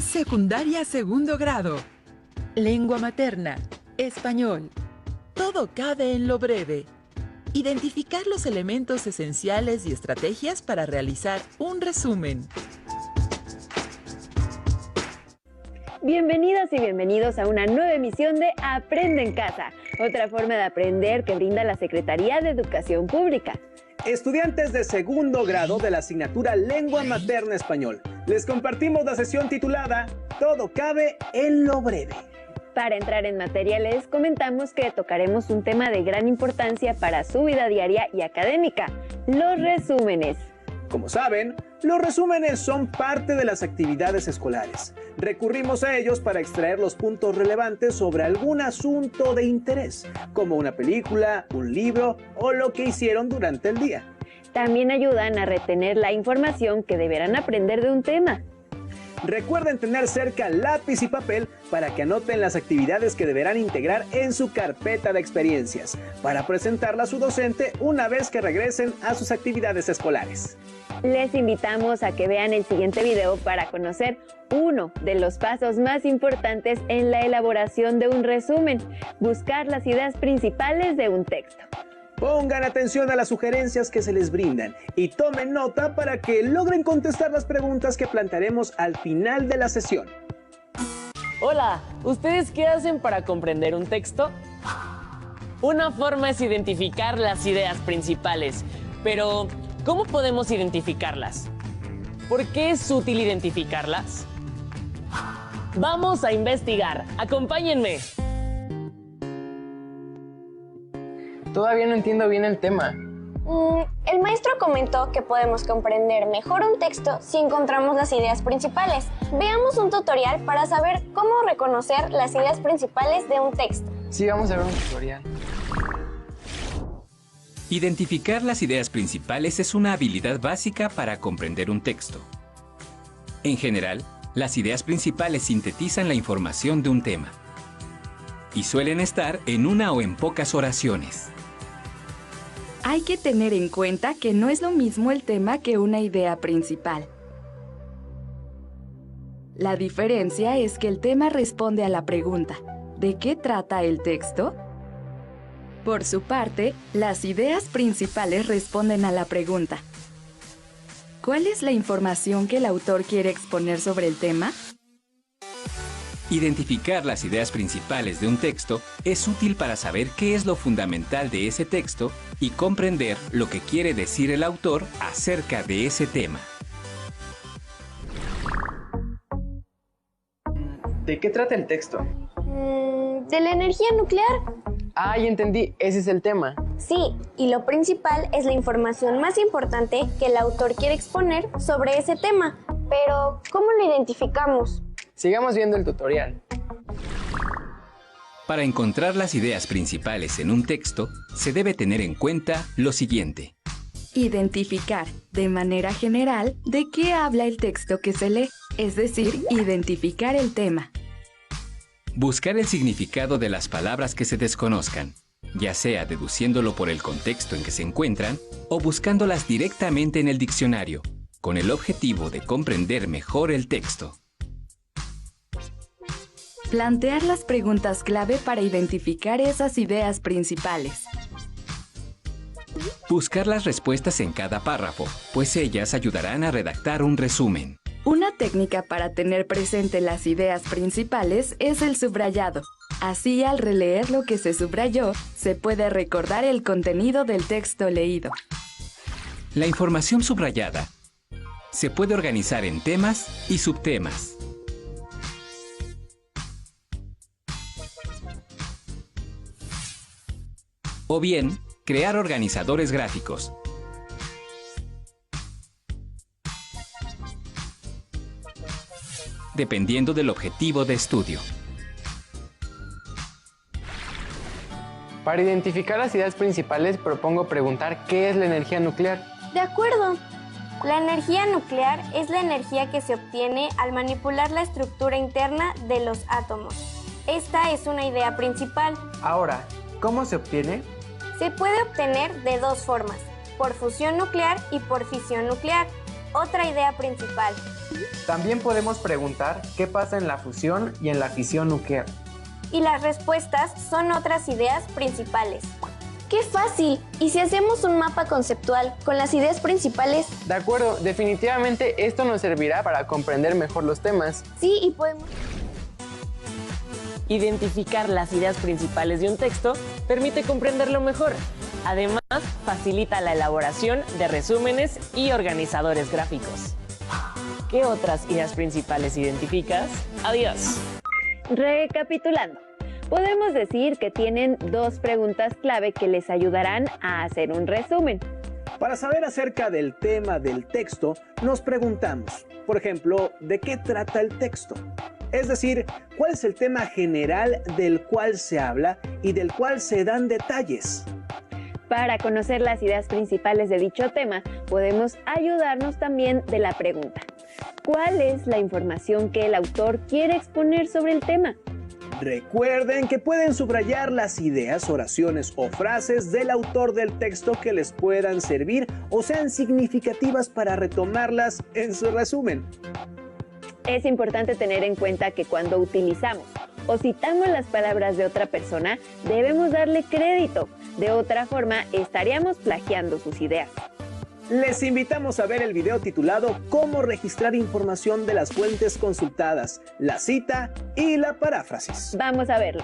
Secundaria segundo grado. Lengua materna. Español. Todo cabe en lo breve. Identificar los elementos esenciales y estrategias para realizar un resumen. Bienvenidas y bienvenidos a una nueva emisión de Aprende en Casa, otra forma de aprender que brinda la Secretaría de Educación Pública. Estudiantes de segundo grado de la asignatura Lengua Materna Español, les compartimos la sesión titulada Todo cabe en lo breve. Para entrar en materia, les comentamos que tocaremos un tema de gran importancia para su vida diaria y académica, los resúmenes. Como saben, los resúmenes son parte de las actividades escolares. Recurrimos a ellos para extraer los puntos relevantes sobre algún asunto de interés, como una película, un libro o lo que hicieron durante el día. También ayudan a retener la información que deberán aprender de un tema. Recuerden tener cerca lápiz y papel para que anoten las actividades que deberán integrar en su carpeta de experiencias, para presentarla a su docente una vez que regresen a sus actividades escolares. Les invitamos a que vean el siguiente video para conocer uno de los pasos más importantes en la elaboración de un resumen: buscar las ideas principales de un texto. Pongan atención a las sugerencias que se les brindan y tomen nota para que logren contestar las preguntas que plantearemos al final de la sesión. Hola, ¿ustedes qué hacen para comprender un texto? Una forma es identificar las ideas principales, pero ¿cómo podemos identificarlas? ¿Por qué es útil identificarlas? Vamos a investigar. ¡Acompáñenme! Todavía no entiendo bien el tema. El maestro comentó que podemos comprender mejor un texto si encontramos las ideas principales. Veamos un tutorial para saber cómo reconocer las ideas principales de un texto. Sí, vamos a ver un tutorial. Identificar las ideas principales es una habilidad básica para comprender un texto. En general, las ideas principales sintetizan la información de un tema y suelen estar en una o en pocas oraciones. Hay que tener en cuenta que no es lo mismo el tema que una idea principal. La diferencia es que el tema responde a la pregunta: ¿de qué trata el texto? Por su parte, las ideas principales responden a la pregunta: ¿cuál es la información que el autor quiere exponer sobre el tema? Identificar las ideas principales de un texto es útil para saber qué es lo fundamental de ese texto y comprender lo que quiere decir el autor acerca de ese tema. ¿De qué trata el texto? ¿De la energía nuclear? Ah, ya entendí, ese es el tema. Sí, y lo principal es la información más importante que el autor quiere exponer sobre ese tema. Pero, ¿cómo lo identificamos? Sigamos viendo el tutorial. Para encontrar las ideas principales en un texto, se debe tener en cuenta lo siguiente. Identificar, de manera general, de qué habla el texto que se lee, es decir, identificar el tema. Buscar el significado de las palabras que se desconozcan, ya sea deduciéndolo por el contexto en que se encuentran o buscándolas directamente en el diccionario, con el objetivo de comprender mejor el texto. Plantear las preguntas clave para identificar esas ideas principales. Buscar las respuestas en cada párrafo, pues ellas ayudarán a redactar un resumen. Una técnica para tener presente las ideas principales es el subrayado. Así, al releer lo que se subrayó, se puede recordar el contenido del texto leído. La información subrayada se puede organizar en temas y subtemas. O bien, crear organizadores gráficos. Dependiendo del objetivo de estudio. Para identificar las ideas principales, propongo preguntar ¿qué es la energía nuclear? De acuerdo. La energía nuclear es la energía que se obtiene al manipular la estructura interna de los átomos. Esta es una idea principal. Ahora, ¿cómo se obtiene? Se puede obtener de dos formas: por fusión nuclear y por fisión nuclear. otra idea principal. También podemos preguntar qué pasa en la fusión y en la fisión nuclear. Y las respuestas son otras ideas principales. ¡Qué fácil! ¿Y si hacemos un mapa conceptual con las ideas principales? De acuerdo, definitivamente esto nos servirá para comprender mejor los temas. Sí, y podemos... Identificar las ideas principales de un texto permite comprenderlo mejor. Además, facilita la elaboración de resúmenes y organizadores gráficos. ¿Qué otras ideas principales identificas? Adiós. Recapitulando, podemos decir que tienen dos preguntas clave que les ayudarán a hacer un resumen. Para saber acerca del tema del texto, nos preguntamos, por ejemplo, ¿de qué trata el texto? Es decir, ¿cuál es el tema general del cual se habla y del cual se dan detalles? Para conocer las ideas principales de dicho tema, podemos ayudarnos también de la pregunta: ¿cuál es la información que el autor quiere exponer sobre el tema? Recuerden que pueden subrayar las ideas, oraciones o frases del autor del texto que les puedan servir o sean significativas para retomarlas en su resumen. Es importante tener en cuenta que cuando utilizamos o citamos las palabras de otra persona, debemos darle crédito. De otra forma, estaríamos plagiando sus ideas. Les invitamos a ver el video titulado ¿Cómo registrar información de las fuentes consultadas, la cita y la paráfrasis? Vamos a verlo.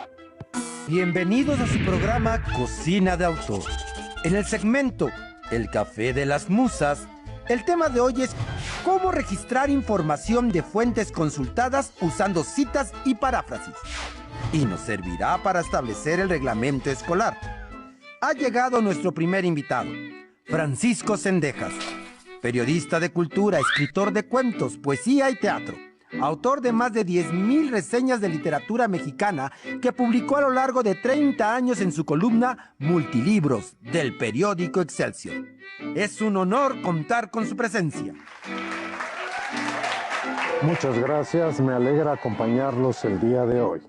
Bienvenidos a su programa Cocina de Autor. En el segmento El Café de las Musas, el tema de hoy es cómo registrar información de fuentes consultadas usando citas y paráfrasis. Y nos servirá para establecer el reglamento escolar. Ha llegado nuestro primer invitado, Francisco Zendejas, periodista de cultura, escritor de cuentos, poesía y teatro, autor de más de 10,000 reseñas de literatura mexicana que publicó a lo largo de 30 años en su columna Multilibros del periódico Excelsior. Es un honor contar con su presencia. Muchas gracias, me alegra acompañarlos el día de hoy.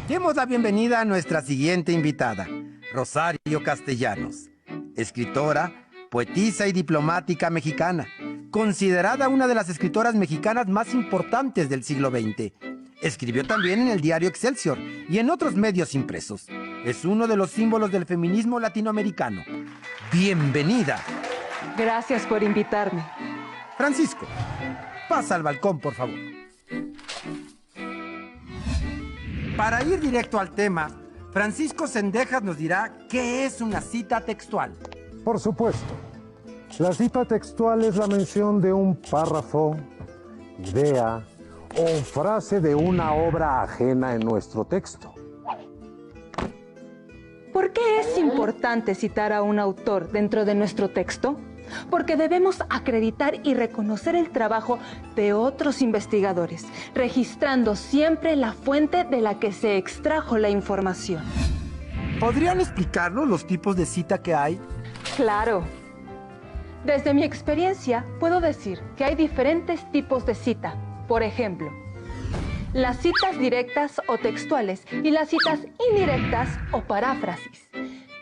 Demos la bienvenida a nuestra siguiente invitada, Rosario Castellanos, escritora, poetisa y diplomática mexicana, considerada una de las escritoras mexicanas más importantes del siglo XX. Escribió también en el diario Excelsior y en otros medios impresos. Es uno de los símbolos del feminismo latinoamericano. ¡Bienvenida! Gracias por invitarme. Francisco, pasa al balcón, por favor. Para ir directo al tema, Francisco Zendejas nos dirá qué es una cita textual. Por supuesto. La cita textual es la mención de un párrafo, idea o frase de una obra ajena en nuestro texto. ¿Por qué es importante citar a un autor dentro de nuestro texto? Porque debemos acreditar y reconocer el trabajo de otros investigadores, registrando siempre la fuente de la que se extrajo la información. ¿Podrían explicarnos los tipos de cita que hay? Claro. Desde mi experiencia, puedo decir que hay diferentes tipos de cita. Por ejemplo, las citas directas o textuales y las citas indirectas o paráfrasis.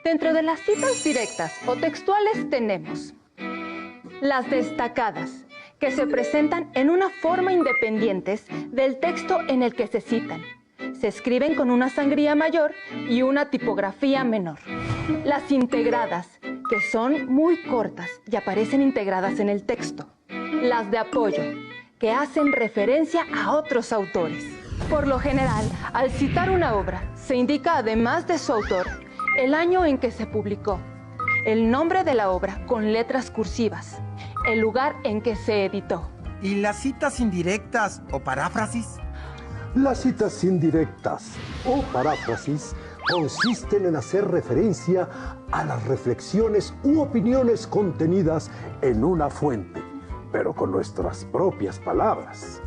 Dentro de las citas directas o textuales tenemos las destacadas, que se presentan en una forma independientes del texto en el que se citan. Se escriben con una sangría mayor y una tipografía menor. Las integradas, que son muy cortas y aparecen integradas en el texto. Las de apoyo, que hacen referencia a otros autores. Por lo general, al citar una obra, se indica además de su autor, el año en que se publicó, el nombre de la obra con letras cursivas, el lugar en que se editó. ¿Y las citas indirectas o paráfrasis? Las citas indirectas o paráfrasis consisten en hacer referencia a las reflexiones u opiniones contenidas en una fuente, pero con nuestras propias palabras.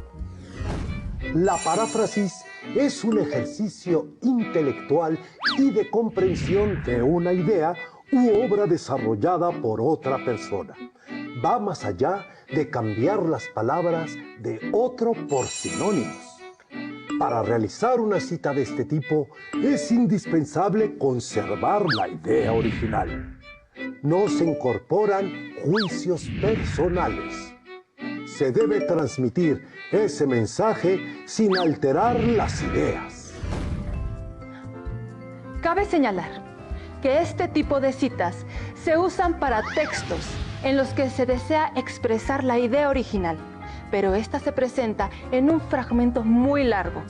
La paráfrasis es un ejercicio intelectual y de comprensión de una idea u obra desarrollada por otra persona. Va más allá de cambiar las palabras de otro por sinónimos. Para realizar una cita de este tipo es indispensable conservar la idea original. No se incorporan juicios personales. se debe transmitir ese mensaje sin alterar las ideas. Cabe señalar que este tipo de citas se usan para textos en los que se desea expresar la idea original, pero esta se presenta en un fragmento muy largo,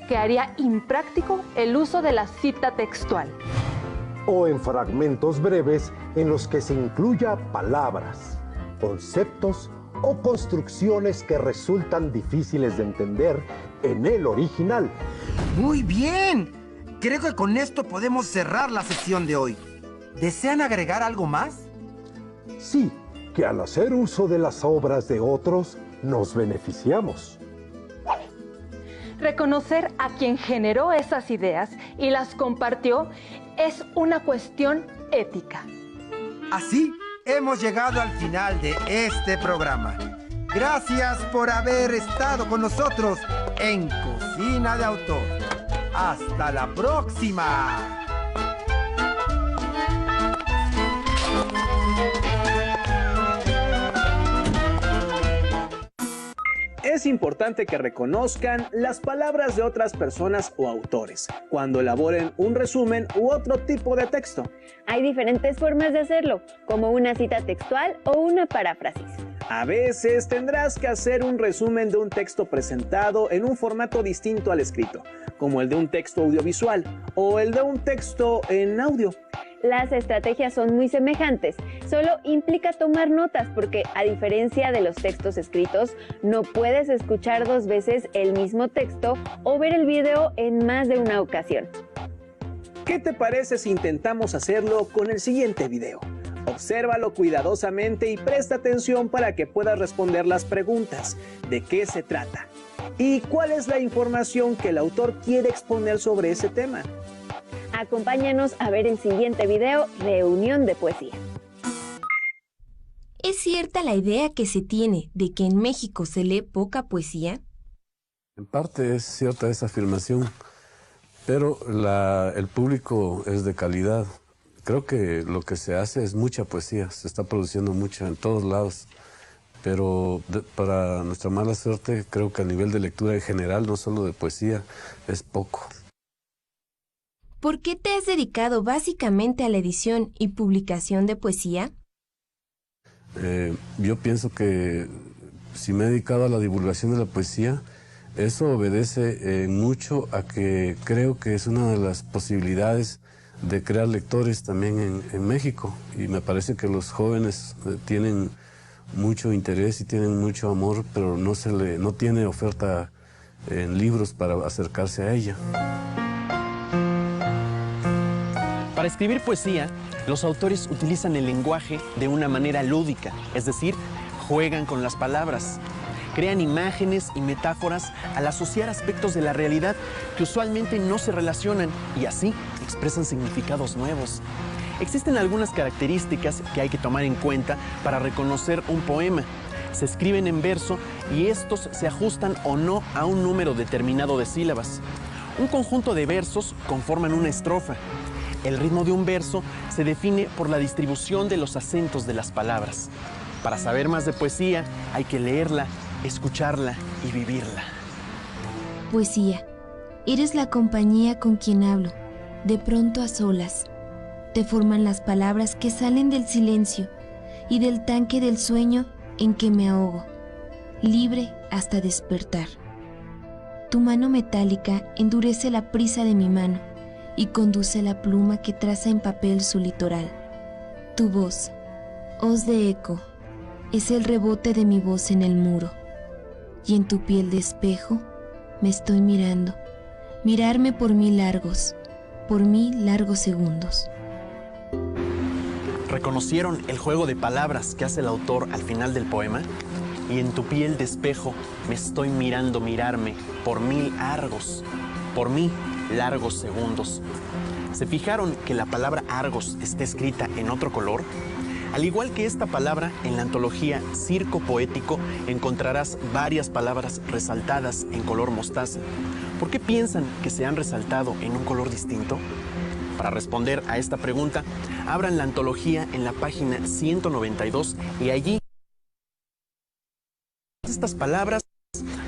que haría impráctico el uso de la cita textual. O en fragmentos breves en los que se incluya palabras, conceptos o construcciones que resultan difíciles de entender en el original. Muy bien. Creo que con esto podemos cerrar la sesión de hoy. ¿Desean agregar algo más? Sí, que al hacer uso de las obras de otros, nos beneficiamos. Reconocer a quien generó esas ideas y las compartió es una cuestión ética. Así hemos llegado al final de este programa. Gracias por haber estado con nosotros en Cocina de Autor. ¡Hasta la próxima! Es importante que reconozcan las palabras de otras personas o autores cuando elaboren un resumen u otro tipo de texto. Hay diferentes formas de hacerlo, como una cita textual o una paráfrasis. A veces tendrás que hacer un resumen de un texto presentado en un formato distinto al escrito, como el de un texto audiovisual o el de un texto en audio. Las estrategias son muy semejantes, solo implica tomar notas porque, a diferencia de los textos escritos, no puedes escuchar 2 veces el mismo texto o ver el video en más de una ocasión. ¿Qué te parece si intentamos hacerlo con el siguiente video? Obsérvalo cuidadosamente y presta atención para que puedas responder las preguntas. ¿De qué se trata? ¿Y cuál es la información que el autor quiere exponer sobre ese tema? Acompáñanos a ver el siguiente video, Reunión de Poesía. ¿Es cierta la idea que se tiene de que en México se lee poca poesía? En parte es cierta esa afirmación, pero el público es de calidad. Creo que lo que se hace es mucha poesía, se está produciendo mucha en todos lados, pero para nuestra mala suerte creo que a nivel de lectura en general, no solo de poesía, es poco. ¿Por qué te has dedicado básicamente a la edición y publicación de poesía? Yo pienso que si me he dedicado a la divulgación de la poesía, eso obedece mucho a que creo que es una de las posibilidades de crear lectores también en México. Y me parece que los jóvenes tienen mucho interés y tienen mucho amor, pero no tiene oferta en libros para acercarse a ella. Para escribir poesía, los autores utilizan el lenguaje de una manera lúdica, es decir, juegan con las palabras. Crean imágenes y metáforas al asociar aspectos de la realidad que usualmente no se relacionan y así expresan significados nuevos. Existen algunas características que hay que tomar en cuenta para reconocer un poema. Se escriben en verso y estos se ajustan o no a un número determinado de sílabas. Un conjunto de versos conforman una estrofa. El ritmo de un verso se define por la distribución de los acentos de las palabras. Para saber más de poesía, hay que leerla, escucharla y vivirla. Poesía. Eres la compañía con quien hablo, de pronto a solas. Te forman las palabras que salen del silencio y del tanque del sueño en que me ahogo, libre hasta despertar. Tu mano metálica endurece la prisa de mi mano y conduce la pluma que traza en papel su litoral. Tu voz, hoz de eco, es el rebote de mi voz en el muro, y en tu piel de espejo me estoy mirando, mirarme por 1000 largos segundos. ¿Reconocieron el juego de palabras que hace el autor al final del poema? Y en tu piel de espejo me estoy mirando mirarme por 1000 largos segundos. ¿Se fijaron que la palabra argos está escrita en otro color? Al igual que esta palabra, en la antología Circo Poético encontrarás varias palabras resaltadas en color mostaza. ¿Por qué piensan que se han resaltado en un color distinto? Para responder a esta pregunta, abran la antología en la página 192 y allí estas palabras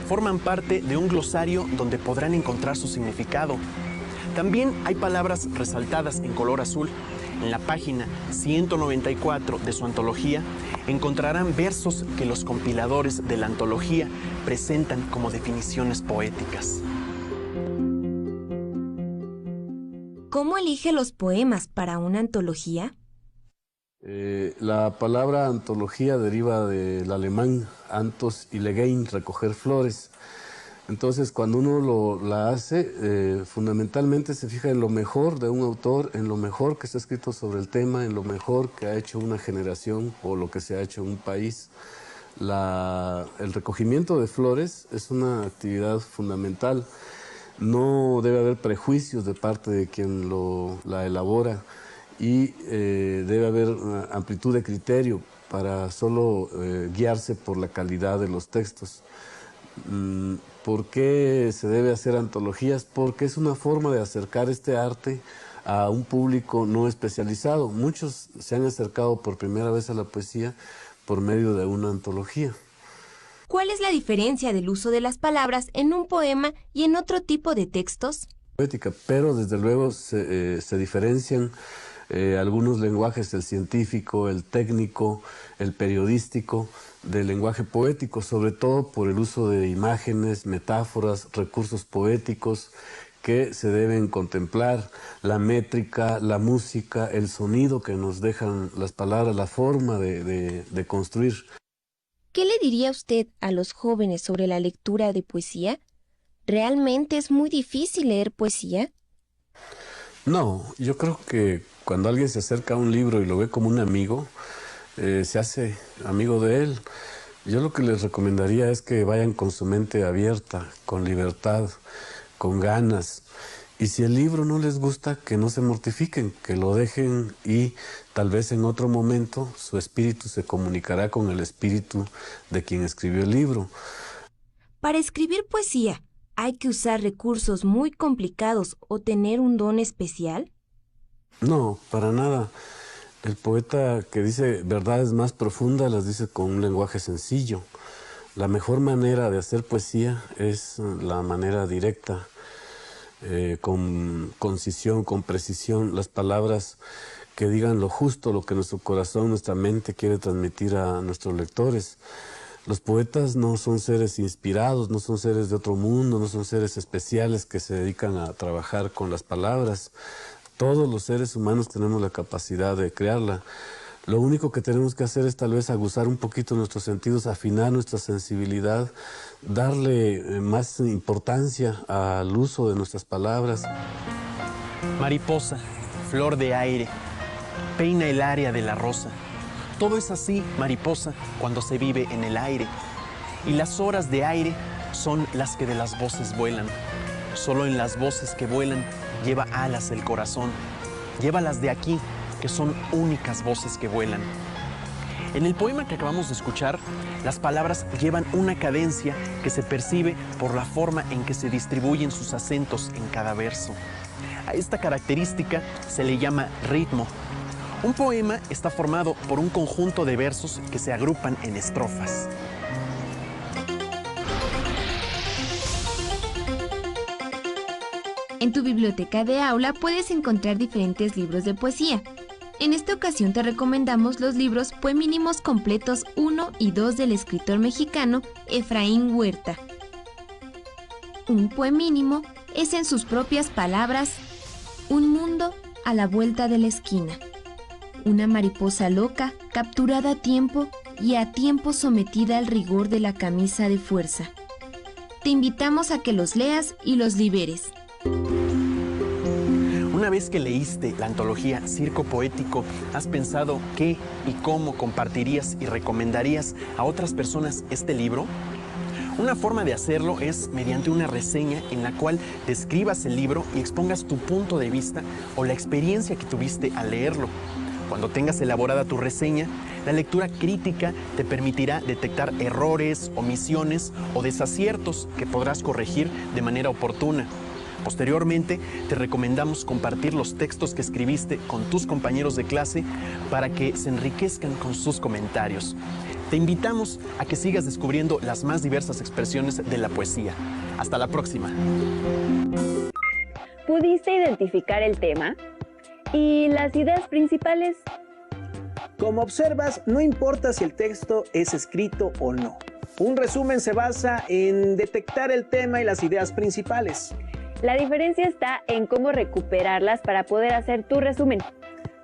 forman parte de un glosario donde podrán encontrar su significado. También hay palabras resaltadas en color azul. En la página 194 de su antología encontrarán versos que los compiladores de la antología presentan como definiciones poéticas. ¿Cómo elige los poemas para una antología? La palabra antología deriva del alemán antos y legein, recoger flores. Entonces, cuando uno la hace, fundamentalmente se fija en lo mejor de un autor, en lo mejor que está escrito sobre el tema, en lo mejor que ha hecho una generación o lo que se ha hecho en un país. El recogimiento de flores es una actividad fundamental. No debe haber prejuicios de parte de quien la elabora y debe haber una amplitud de criterio para solo guiarse por la calidad de los textos. ¿Por qué se debe hacer antologías? Porque es una forma de acercar este arte a un público no especializado. Muchos se han acercado por primera vez a la poesía por medio de una antología. ¿Cuál es la diferencia del uso de las palabras en un poema y en otro tipo de textos? Poética, pero desde luego se diferencian algunos lenguajes, el científico, el técnico, el periodístico, del lenguaje poético, sobre todo por el uso de imágenes, metáforas, recursos poéticos que se deben contemplar, la métrica, la música, el sonido que nos dejan las palabras, la forma de construir. ¿Qué le diría usted a los jóvenes sobre la lectura de poesía? ¿Realmente es muy difícil leer poesía? No, yo creo que cuando alguien se acerca a un libro y lo ve como un amigo, se hace amigo de él. Yo lo que les recomendaría es que vayan con su mente abierta, con libertad, con ganas. Y si el libro no les gusta, que no se mortifiquen, que lo dejen y tal vez en otro momento su espíritu se comunicará con el espíritu de quien escribió el libro. Para escribir poesía, ¿hay que usar recursos muy complicados o tener un don especial? No, para nada. El poeta que dice verdades más profundas las dice con un lenguaje sencillo. La mejor manera de hacer poesía es la manera directa, con concisión, con precisión, las palabras que digan lo justo, lo que nuestro corazón, nuestra mente quiere transmitir a nuestros lectores. Los poetas no son seres inspirados, no son seres de otro mundo, no son seres especiales que se dedican a trabajar con las palabras. Todos los seres humanos tenemos la capacidad de crearla. Lo único que tenemos que hacer es tal vez aguzar un poquito nuestros sentidos, afinar nuestra sensibilidad, darle más importancia al uso de nuestras palabras. Mariposa, flor de aire, peina el área de la rosa. Todo es así, mariposa, cuando se vive en el aire. Y las horas de aire son las que de las voces vuelan. Solo en las voces que vuelan lleva alas el corazón. Llévalas de aquí, que son únicas voces que vuelan. En el poema que acabamos de escuchar, las palabras llevan una cadencia que se percibe por la forma en que se distribuyen sus acentos en cada verso. A esta característica se le llama ritmo. Un poema está formado por un conjunto de versos que se agrupan en estrofas. En tu biblioteca de aula puedes encontrar diferentes libros de poesía. En esta ocasión te recomendamos los libros Poemínimos completos 1 y 2 del escritor mexicano Efraín Huerta. Un poemínimo es, en sus propias palabras, un mundo a la vuelta de la esquina. Una mariposa loca, capturada a tiempo y a tiempo sometida al rigor de la camisa de fuerza. Te invitamos a que los leas y los liberes. Una vez que leíste la antología Circo Poético, ¿has pensado qué y cómo compartirías y recomendarías a otras personas este libro? Una forma de hacerlo es mediante una reseña en la cual describas el libro y expongas tu punto de vista o la experiencia que tuviste al leerlo. Cuando tengas elaborada tu reseña, la lectura crítica te permitirá detectar errores, omisiones o desaciertos que podrás corregir de manera oportuna. Posteriormente, te recomendamos compartir los textos que escribiste con tus compañeros de clase para que se enriquezcan con sus comentarios. Te invitamos a que sigas descubriendo las más diversas expresiones de la poesía. Hasta la próxima. ¿Pudiste identificar el tema? ¿Y las ideas principales? Como observas, no importa si el texto es escrito o no. Un resumen se basa en detectar el tema y las ideas principales. La diferencia está en cómo recuperarlas para poder hacer tu resumen.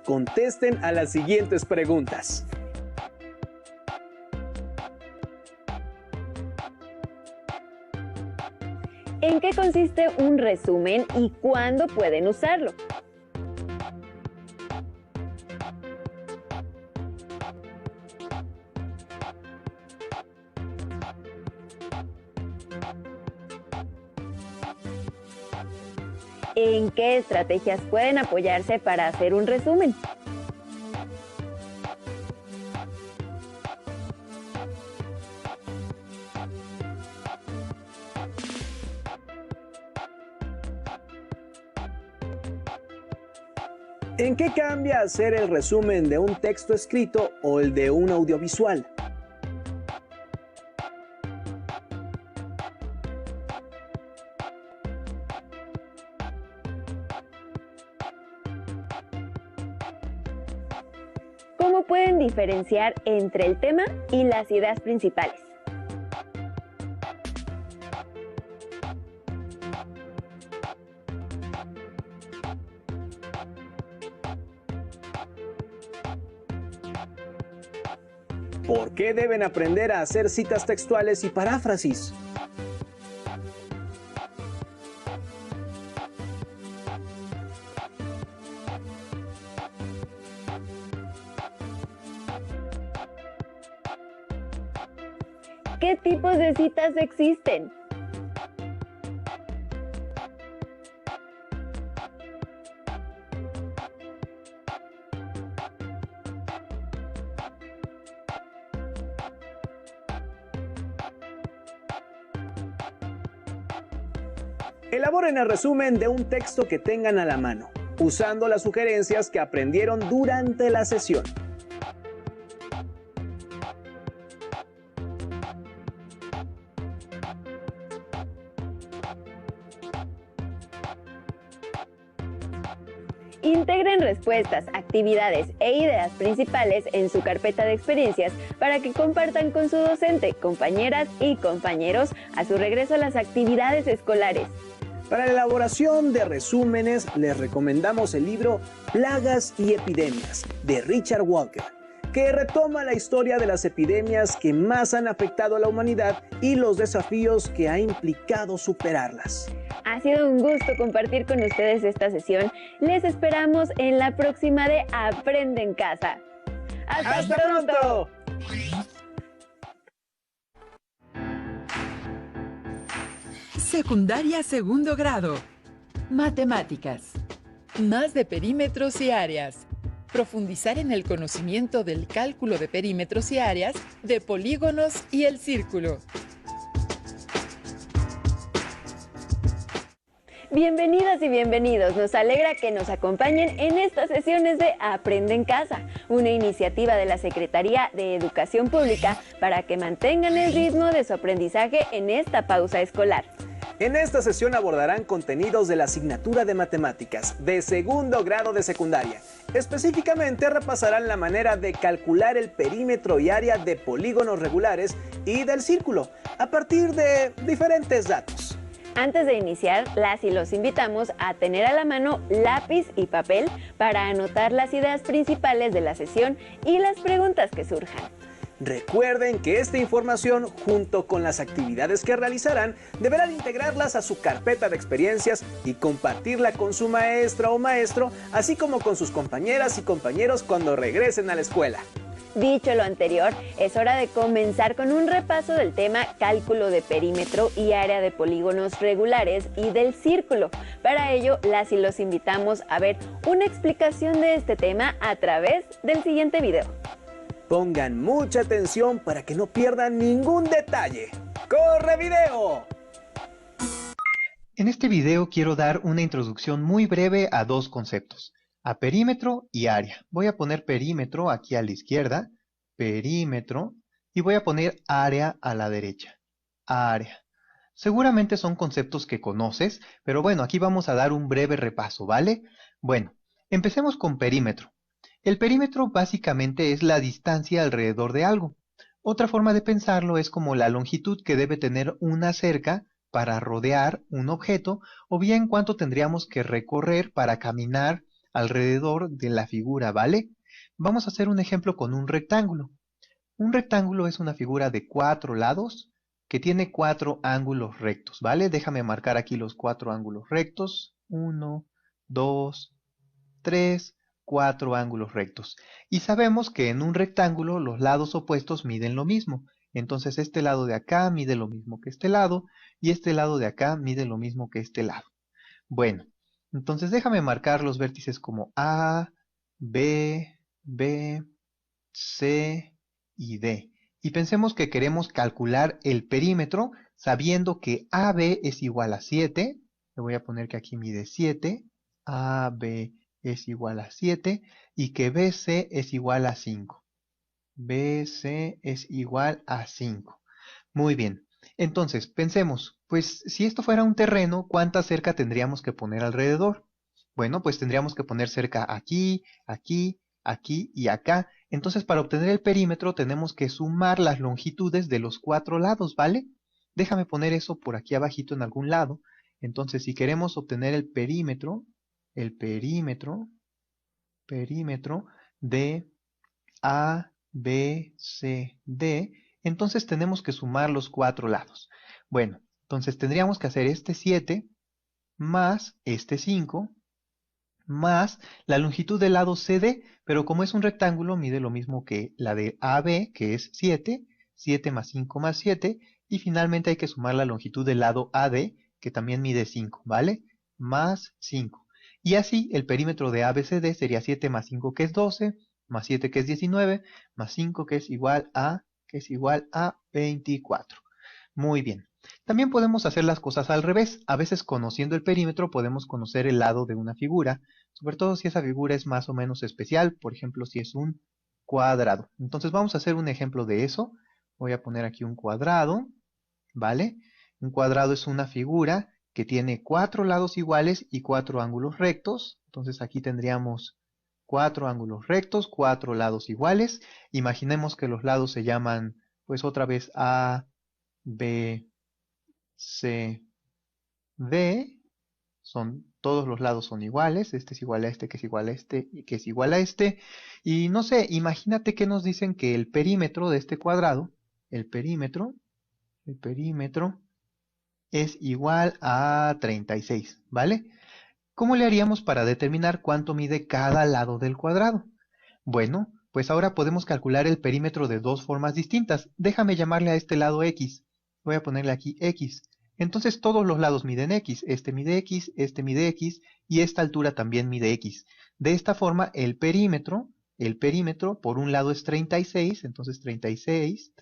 Contesten a las siguientes preguntas. ¿En qué consiste un resumen y cuándo pueden usarlo? ¿En qué estrategias pueden apoyarse para hacer un resumen? ¿En qué cambia hacer el resumen de un texto escrito o el de un audiovisual? ¿Cómo pueden diferenciar entre el tema y las ideas principales? ¿Por qué deben aprender a hacer citas textuales y paráfrasis? ¿Qué tipos de citas existen? Elaboren el resumen de un texto que tengan a la mano, usando las sugerencias que aprendieron durante la sesión. Integren respuestas, actividades e ideas principales en su carpeta de experiencias para que compartan con su docente, compañeras y compañeros a su regreso a las actividades escolares. Para la elaboración de resúmenes, les recomendamos el libro Plagas y Epidemias, de Richard Walker, que retoma la historia de las epidemias que más han afectado a la humanidad y los desafíos que ha implicado superarlas. Ha sido un gusto compartir con ustedes esta sesión. Les esperamos en la próxima de Aprende en Casa. ¡Hasta pronto! Secundaria segundo grado. Matemáticas. Más de perímetros y áreas. Profundizar en el conocimiento del cálculo de perímetros y áreas, de polígonos y el círculo. Bienvenidas y bienvenidos. Nos alegra que nos acompañen en estas sesiones de Aprende en Casa, una iniciativa de la Secretaría de Educación Pública para que mantengan el ritmo de su aprendizaje en esta pausa escolar. En esta sesión abordarán contenidos de la asignatura de matemáticas de segundo grado de secundaria. Específicamente repasarán la manera de calcular el perímetro y área de polígonos regulares y del círculo a partir de diferentes datos. Antes de iniciar, las y los invitamos a tener a la mano lápiz y papel para anotar las ideas principales de la sesión y las preguntas que surjan. Recuerden que esta información, junto con las actividades que realizarán, deberán integrarlas a su carpeta de experiencias y compartirla con su maestra o maestro, así como con sus compañeras y compañeros cuando regresen a la escuela. Dicho lo anterior, es hora de comenzar con un repaso del tema cálculo de perímetro y área de polígonos regulares y del círculo. Para ello, las y los invitamos a ver una explicación de este tema a través del siguiente video. Pongan mucha atención para que no pierdan ningún detalle. ¡Corre video! En este video quiero dar una introducción muy breve a dos conceptos, a perímetro y área. Voy a poner perímetro aquí a la izquierda, perímetro, y voy a poner área a la derecha. Área. Seguramente son conceptos que conoces, pero bueno, aquí vamos a dar un breve repaso, ¿vale? Bueno, empecemos con perímetro. El perímetro básicamente es la distancia alrededor de algo. Otra forma de pensarlo es como la longitud que debe tener una cerca para rodear un objeto, o bien cuánto tendríamos que recorrer para caminar alrededor de la figura, ¿vale? Vamos a hacer un ejemplo con un rectángulo. Un rectángulo es una figura de 4 lados que tiene 4 ángulos rectos, ¿vale? Déjame marcar aquí los 4 ángulos rectos. 1, 2, 3, 4 ángulos rectos. Y sabemos que en un rectángulo los lados opuestos miden lo mismo. Entonces este lado de acá mide lo mismo que este lado, y este lado de acá mide lo mismo que este lado. Bueno, entonces déjame marcar los vértices como A, B, B, C y D. Y pensemos que queremos calcular el perímetro sabiendo que AB es igual a 7. Le voy a poner que aquí mide 7. AB es igual a 7 y que BC es igual a 5. BC es igual a 5. Muy bien. Entonces, pensemos, pues si esto fuera un terreno, ¿cuánta cerca tendríamos que poner alrededor? Bueno, pues tendríamos que poner cerca aquí, aquí, aquí y acá. Entonces, para obtener el perímetro tenemos que sumar las longitudes de los 4 lados, ¿vale? Déjame poner eso por aquí abajito en algún lado. Entonces, si queremos obtener el perímetro de A, B, C, D, entonces tenemos que sumar los 4 lados. Bueno, entonces tendríamos que hacer este 7 más este 5 más la longitud del lado CD, pero como es un rectángulo mide lo mismo que la de AB, que es 7, 7 más 5 más 7, y finalmente hay que sumar la longitud del lado AD, que también mide 5, ¿vale? Más 5. Y así el perímetro de ABCD sería 7 más 5 que es 12, más 7 que es 19, más 5 que es igual a 24. Muy bien. También podemos hacer las cosas al revés. A veces conociendo el perímetro podemos conocer el lado de una figura, sobre todo si esa figura es más o menos especial, por ejemplo si es un cuadrado. Entonces vamos a hacer un ejemplo de eso. Voy a poner aquí un cuadrado, ¿vale? Un cuadrado es una figura que tiene 4 lados iguales y 4 ángulos rectos. Entonces aquí tendríamos 4 ángulos rectos, 4 lados iguales. Imaginemos que los lados se llaman, pues otra vez A, B, C, D. Todos los lados son iguales. Este es igual a este, que es igual a este, y que es igual a este. Y no sé, imagínate que nos dicen que el perímetro de este cuadrado, el perímetro es igual a 36, ¿vale? ¿Cómo le haríamos para determinar cuánto mide cada lado del cuadrado? Bueno, pues ahora podemos calcular el perímetro de dos formas distintas. Déjame llamarle a este lado X. Voy a ponerle aquí X. Entonces todos los lados miden X. Este mide X y esta altura también mide X. De esta forma el perímetro por un lado es 36, entonces 36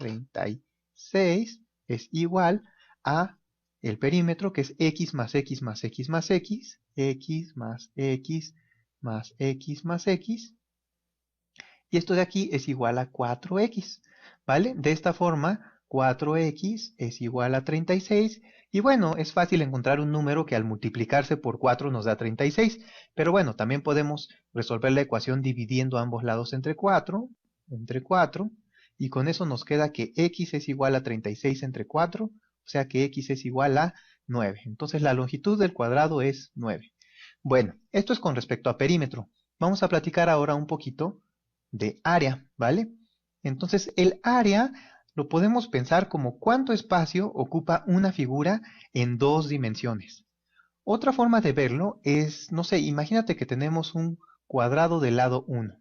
es igual a el perímetro que es X más X más X más X, X más X más X más X, y esto de aquí es igual a 4X, ¿vale? De esta forma 4X es igual a 36, y bueno, es fácil encontrar un número que al multiplicarse por 4 nos da 36, pero bueno, también podemos resolver la ecuación dividiendo ambos lados entre 4, y con eso nos queda que X es igual a 36 entre 4, o sea que X es igual a 9. Entonces la longitud del cuadrado es 9. Bueno, esto es con respecto a perímetro. Vamos a platicar ahora un poquito de área, ¿vale? Entonces el área lo podemos pensar como cuánto espacio ocupa una figura en dos dimensiones. Otra forma de verlo es, no sé, imagínate que tenemos un cuadrado del lado 1.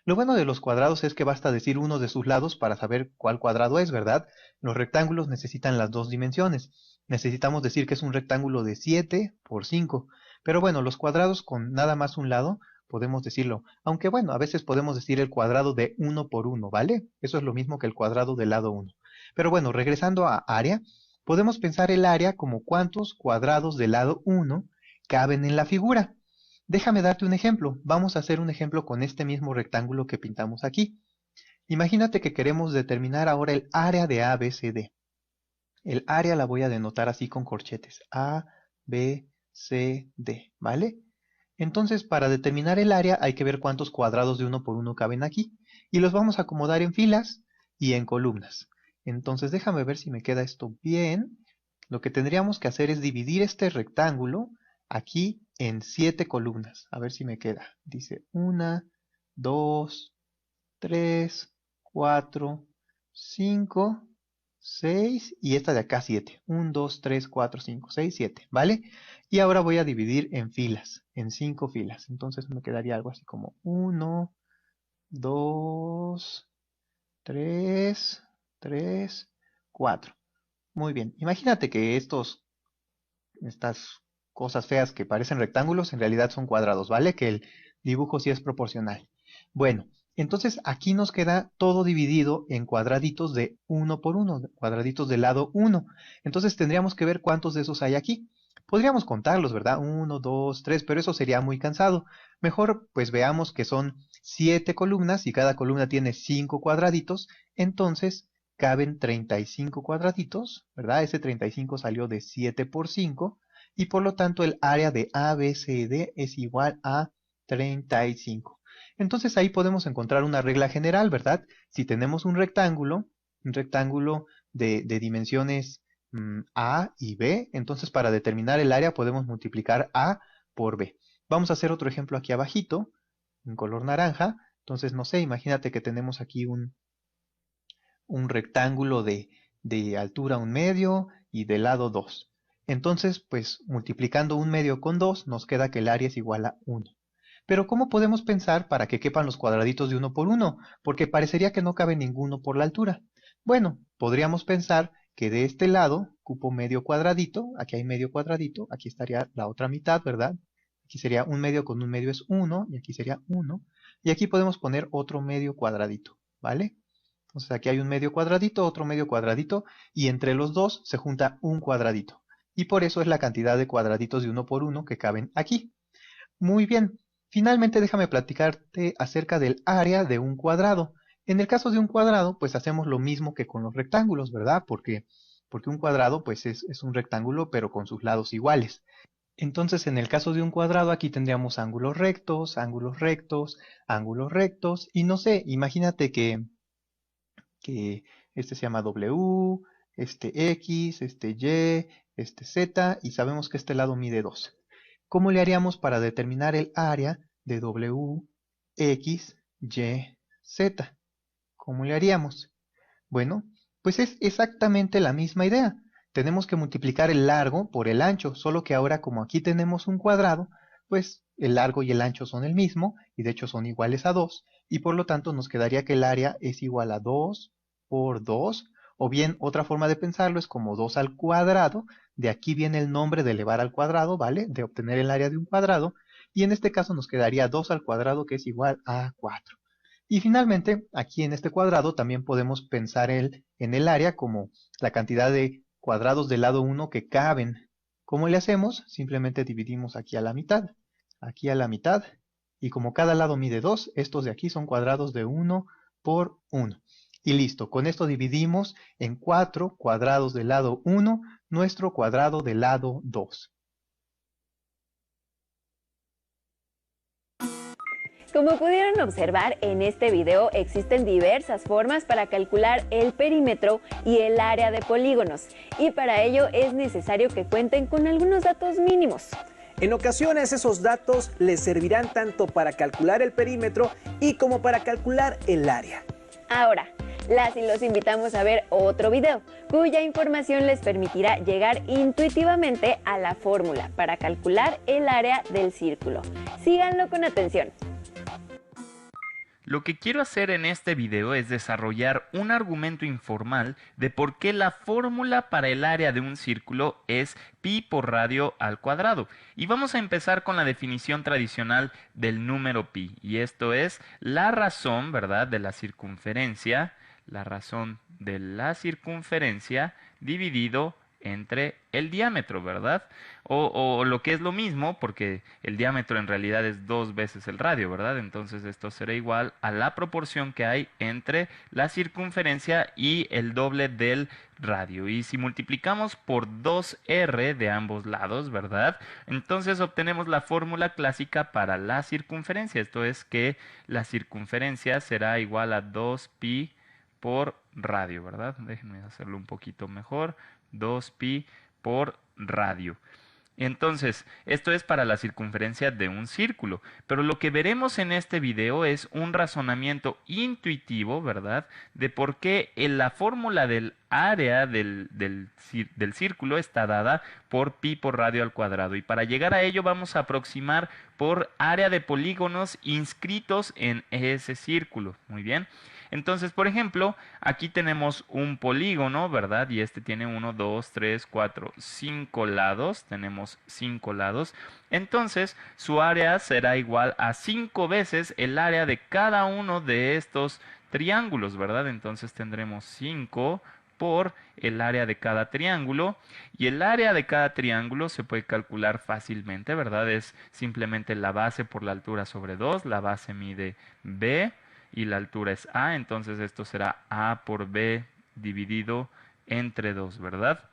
Lo bueno de los cuadrados es que basta decir uno de sus lados para saber cuál cuadrado es, ¿verdad? Los rectángulos necesitan las dos dimensiones. Necesitamos decir que es un rectángulo de 7 por 5. Pero bueno, los cuadrados con nada más un lado podemos decirlo. Aunque bueno, a veces podemos decir el cuadrado de 1 por 1, ¿vale? Eso es lo mismo que el cuadrado del lado 1. Pero bueno, regresando a área, podemos pensar el área como cuántos cuadrados del lado 1 caben en la figura. Déjame darte un ejemplo. Vamos a hacer un ejemplo con este mismo rectángulo que pintamos aquí. Imagínate que queremos determinar ahora el área de A, B, C, D. El área la voy a denotar así con corchetes. A, B, C, D, ¿vale? Entonces, para determinar el área hay que ver cuántos cuadrados de 1 por 1 caben aquí. Y los vamos a acomodar en filas y en columnas. Entonces, déjame ver si me queda esto bien. Lo que tendríamos que hacer es dividir este rectángulo aquí en 7 columnas. A ver si me queda. Dice 1, 2, 3, 4, 5, 6 y esta de acá 7. 1, 2, 3, 4, 5, 6, 7, ¿vale? Y ahora voy a dividir en filas, en 5 filas. Entonces me quedaría algo así como 1, 2, 3, 4. Muy bien. Imagínate que estas cosas feas que parecen rectángulos en realidad son cuadrados, ¿vale? Que el dibujo sí es proporcional. Bueno, entonces aquí nos queda todo dividido en cuadraditos de 1 por 1, cuadraditos del lado 1. Entonces tendríamos que ver cuántos de esos hay aquí. Podríamos contarlos, ¿verdad? 1, 2, 3, pero eso sería muy cansado. Mejor pues veamos que son 7 columnas y cada columna tiene 5 cuadraditos. Entonces caben 35 cuadraditos, ¿verdad? Ese 35 salió de 7 por 5 y por lo tanto el área de A, B, C, D es igual a 35. Entonces ahí podemos encontrar una regla general, ¿verdad? Si tenemos un rectángulo de dimensiones A y B, entonces para determinar el área podemos multiplicar A por B. Vamos a hacer otro ejemplo aquí abajito, en color naranja. Entonces, no sé, imagínate que tenemos aquí un rectángulo de altura 1/2 y de lado 2. Entonces, pues multiplicando 1/2 con 2 nos queda que el área es igual a 1. Pero ¿cómo podemos pensar para que quepan los cuadraditos de 1 por 1? Porque parecería que no cabe ninguno por la altura. Bueno, podríamos pensar que de este lado cupo medio cuadradito, aquí hay medio cuadradito, aquí estaría la otra mitad, ¿verdad? Aquí sería 1/2 con 1/2 es 1, y aquí sería 1. Y aquí podemos poner otro medio cuadradito, ¿vale? Entonces aquí hay un medio cuadradito, otro medio cuadradito, y entre los dos se junta un cuadradito. Y por eso es la cantidad de cuadraditos de 1 por 1 que caben aquí. Muy bien. Finalmente déjame platicarte acerca del área de un cuadrado. En el caso de un cuadrado, pues hacemos lo mismo que con los rectángulos, ¿verdad? Porque un cuadrado pues es un rectángulo pero con sus lados iguales. Entonces en el caso de un cuadrado aquí tendríamos ángulos rectos, ángulos rectos, ángulos rectos. Y no sé, imagínate que este se llama W, este X, este Y, este Z y sabemos que este lado mide 2. ¿Cómo le haríamos para determinar el área de W, X, Y, Z? ¿Cómo le haríamos? Bueno, pues es exactamente la misma idea. Tenemos que multiplicar el largo por el ancho, solo que ahora como aquí tenemos un cuadrado, pues el largo y el ancho son el mismo, y de hecho son iguales a 2, y por lo tanto nos quedaría que el área es igual a 2 por 2, o bien otra forma de pensarlo es como 2 al cuadrado. De aquí viene el nombre de elevar al cuadrado, ¿vale? De obtener el área de un cuadrado. Y en este caso nos quedaría 2 al cuadrado, que es igual a 4. Y finalmente, aquí en este cuadrado también podemos pensar en el área como la cantidad de cuadrados del lado 1 que caben. ¿Cómo le hacemos? Simplemente dividimos aquí a la mitad, y como cada lado mide 2, estos de aquí son cuadrados de 1 por 1. Y listo, con esto dividimos en 4 cuadrados del lado 1 nuestro cuadrado del lado 2. Como pudieron observar en este video, existen diversas formas para calcular el perímetro y el área de polígonos, y para ello es necesario que cuenten con algunos datos mínimos. En ocasiones esos datos les servirán tanto para calcular el perímetro y como para calcular el área. Ahora, las y los invitamos a ver otro video, cuya información les permitirá llegar intuitivamente a la fórmula para calcular el área del círculo. Síganlo con atención. Lo que quiero hacer en este video es desarrollar un argumento informal de por qué la fórmula para el área de un círculo es pi por radio al cuadrado. Y vamos a empezar con la definición tradicional del número pi. Y esto es la razón, ¿verdad?, de la circunferencia, dividido entre el diámetro, ¿verdad? O lo que es lo mismo, porque el diámetro en realidad es 2 veces el radio, ¿verdad? Entonces esto será igual a la proporción que hay entre la circunferencia y el doble del radio. Y si multiplicamos por 2r de ambos lados, ¿verdad? Entonces obtenemos la fórmula clásica para la circunferencia. Esto es que la circunferencia será igual a 2pi por radio, ¿verdad? Déjenme hacerlo un poquito mejor. 2pi por radio. Entonces, esto es para la circunferencia de un círculo, pero lo que veremos en este video es un razonamiento intuitivo, ¿verdad? De por qué la fórmula del área del círculo está dada por pi por radio al cuadrado. Y para llegar a ello vamos a aproximar por área de polígonos inscritos en ese círculo. Muy bien. Entonces, por ejemplo, aquí tenemos un polígono, ¿verdad? Y este tiene 1, 2, 3, 4, 5 lados. Tenemos 5 lados. Entonces, su área será igual a 5 veces el área de cada uno de estos triángulos, ¿verdad? Entonces tendremos 5 por el área de cada triángulo. Y el área de cada triángulo se puede calcular fácilmente, ¿verdad? Es simplemente la base por la altura sobre 2. La base mide b. Y la altura es a, entonces esto será a por b dividido entre 2, ¿verdad?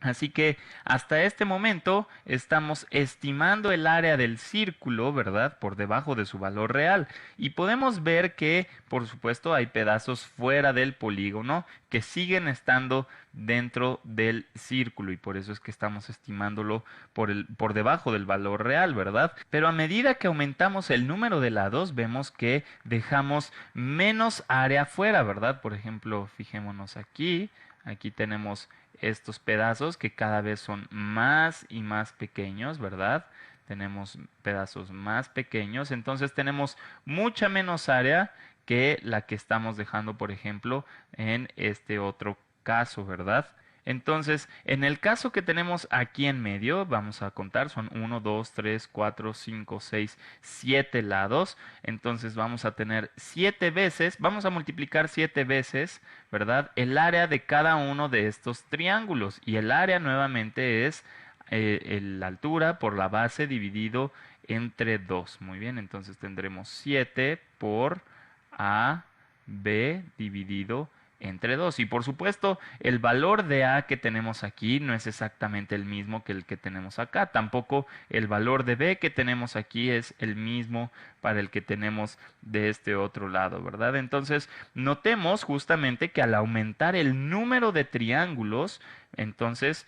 Así que hasta este momento estamos estimando el área del círculo, ¿verdad? Por debajo de su valor real. Y podemos ver que, por supuesto, hay pedazos fuera del polígono que siguen estando dentro del círculo. Y por eso es que estamos estimándolo por debajo del valor real, ¿verdad? Pero a medida que aumentamos el número de lados, vemos que dejamos menos área fuera, ¿verdad? Por ejemplo, fijémonos aquí. Aquí tenemos estos pedazos que cada vez son más y más pequeños, ¿verdad? Tenemos pedazos más pequeños, entonces tenemos mucha menos área que la que estamos dejando, por ejemplo, en este otro caso, ¿verdad? Entonces, en el caso que tenemos aquí en medio, vamos a contar, son 1, 2, 3, 4, 5, 6, 7 lados. Entonces vamos a tener 7 veces, vamos a multiplicar 7 veces, ¿verdad? El área de cada uno de estos triángulos. Y el área nuevamente es la altura por la base dividido entre 2. Muy bien, entonces tendremos 7 por AB dividido entre 2. Y por supuesto, el valor de A que tenemos aquí no es exactamente el mismo que el que tenemos acá. Tampoco el valor de B que tenemos aquí es el mismo para el que tenemos de este otro lado, ¿verdad? Entonces, notemos justamente que al aumentar el número de triángulos, entonces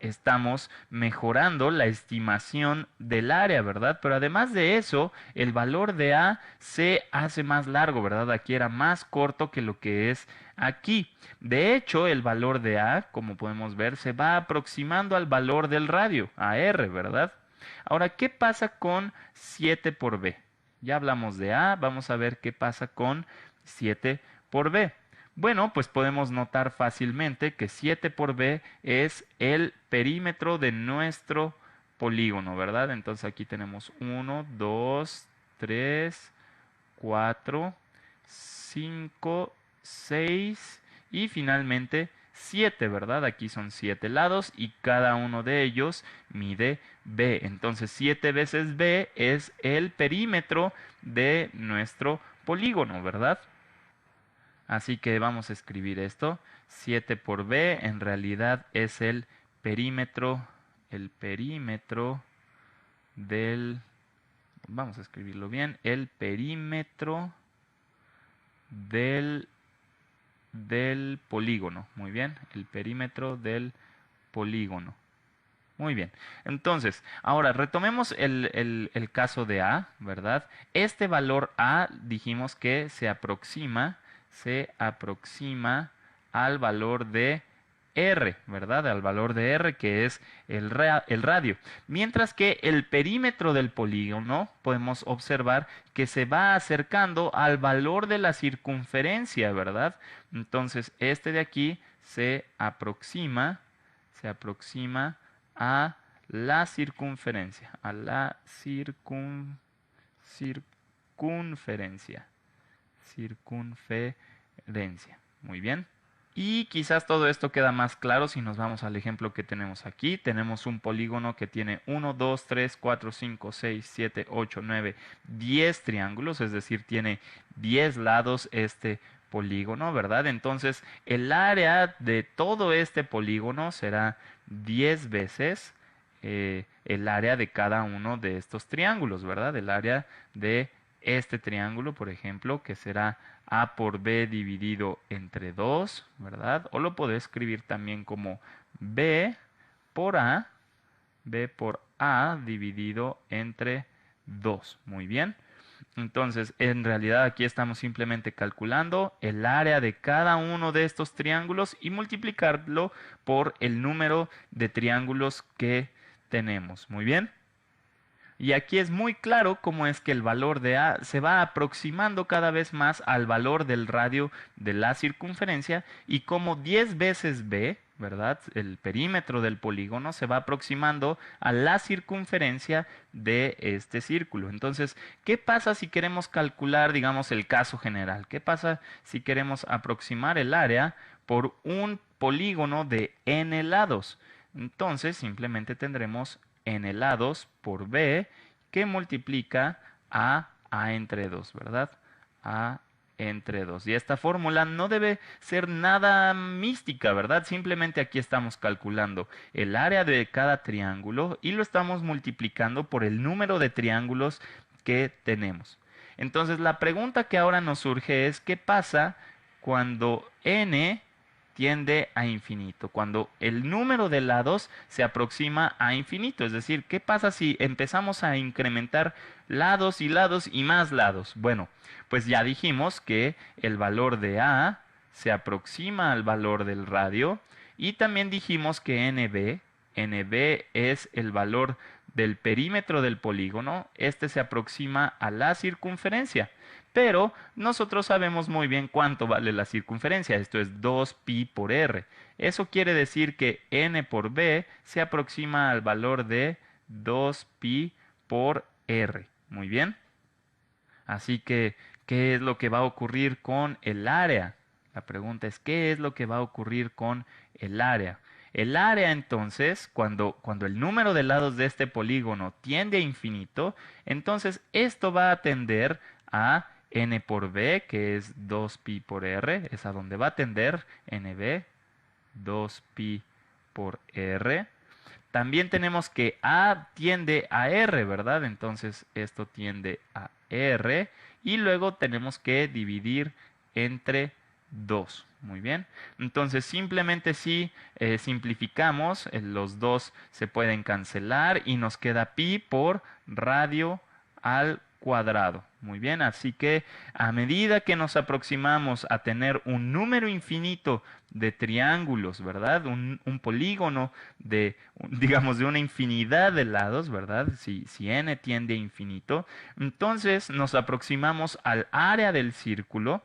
estamos mejorando la estimación del área, ¿verdad? Pero además de eso, el valor de A se hace más largo, ¿verdad? Aquí era más corto que lo que es aquí. De hecho, el valor de A, como podemos ver, se va aproximando al valor del radio, a R, ¿verdad? Ahora, ¿qué pasa con 7 por B? Ya hablamos de A, vamos a ver qué pasa con 7 por B. Bueno, pues podemos notar fácilmente que 7 por B es el perímetro de nuestro polígono, ¿verdad? Entonces aquí tenemos 1, 2, 3, 4, 5, 6 y finalmente 7, ¿verdad? Aquí son 7 lados y cada uno de ellos mide B. Entonces 7 veces B es el perímetro de nuestro polígono, ¿verdad? Así que vamos a escribir esto. 7 por B en realidad es el perímetro del, vamos a escribirlo bien, el perímetro del polígono. Muy bien, el perímetro del polígono. Muy bien, entonces, ahora retomemos el caso de A, ¿verdad? Este valor A dijimos que se aproxima al valor de R, ¿verdad? Al valor de R, que es el radio. Mientras que el perímetro del polígono podemos observar que se va acercando al valor de la circunferencia, ¿verdad? Entonces, este de aquí se aproxima a la circunferencia, circunferencia. Muy bien. Y quizás todo esto queda más claro si nos vamos al ejemplo que tenemos aquí. Tenemos un polígono que tiene 1, 2, 3, 4, 5, 6, 7, 8, 9, 10 triángulos, es decir, tiene 10 lados este polígono, ¿verdad? Entonces, el área de todo este polígono será 10 veces el área de cada uno de estos triángulos, ¿verdad? El área de este triángulo, por ejemplo, que será A por B dividido entre 2, ¿verdad? O lo puedo escribir también como B por A dividido entre 2. Muy bien. Entonces, en realidad aquí estamos simplemente calculando el área de cada uno de estos triángulos y multiplicarlo por el número de triángulos que tenemos. Muy bien. Y aquí es muy claro cómo es que el valor de A se va aproximando cada vez más al valor del radio de la circunferencia y como 10 veces B, ¿verdad? El perímetro del polígono se va aproximando a la circunferencia de este círculo. Entonces, ¿qué pasa si queremos calcular, digamos, el caso general? ¿Qué pasa si queremos aproximar el área por un polígono de n lados? Entonces, simplemente tendremos n lados por b que multiplica a entre 2, ¿verdad? A entre 2. Y esta fórmula no debe ser nada mística, ¿verdad? Simplemente aquí estamos calculando el área de cada triángulo y lo estamos multiplicando por el número de triángulos que tenemos. Entonces, la pregunta que ahora nos surge es, ¿qué pasa cuando n tiende a infinito? Cuando el número de lados se aproxima a infinito. Es decir, ¿qué pasa si empezamos a incrementar lados y más lados? Bueno, pues ya dijimos que el valor de A se aproxima al valor del radio y también dijimos que NB es el valor del perímetro del polígono. Este se aproxima a la circunferencia. Pero nosotros sabemos muy bien cuánto vale la circunferencia. Esto es 2pi por r. Eso quiere decir que n por b se aproxima al valor de 2pi por r. Muy bien. Así que, ¿qué es lo que va a ocurrir con el área? La pregunta es, ¿qué es lo que va a ocurrir con el área? El área, entonces, cuando el número de lados de este polígono tiende a infinito, entonces esto va a tender a n por b, que es 2pi por r, es a donde va a tender nb, 2pi por r. También tenemos que a tiende a r, ¿verdad? Entonces esto tiende a r y luego tenemos que dividir entre 2. Muy bien. Entonces simplemente si simplificamos, los dos se pueden cancelar y nos queda pi por radio al cuadrado. Muy bien, así que a medida que nos aproximamos a tener un número infinito de triángulos, ¿verdad? Un polígono de, digamos, de una infinidad de lados, ¿verdad? Si n tiende a infinito, entonces nos aproximamos al área del círculo,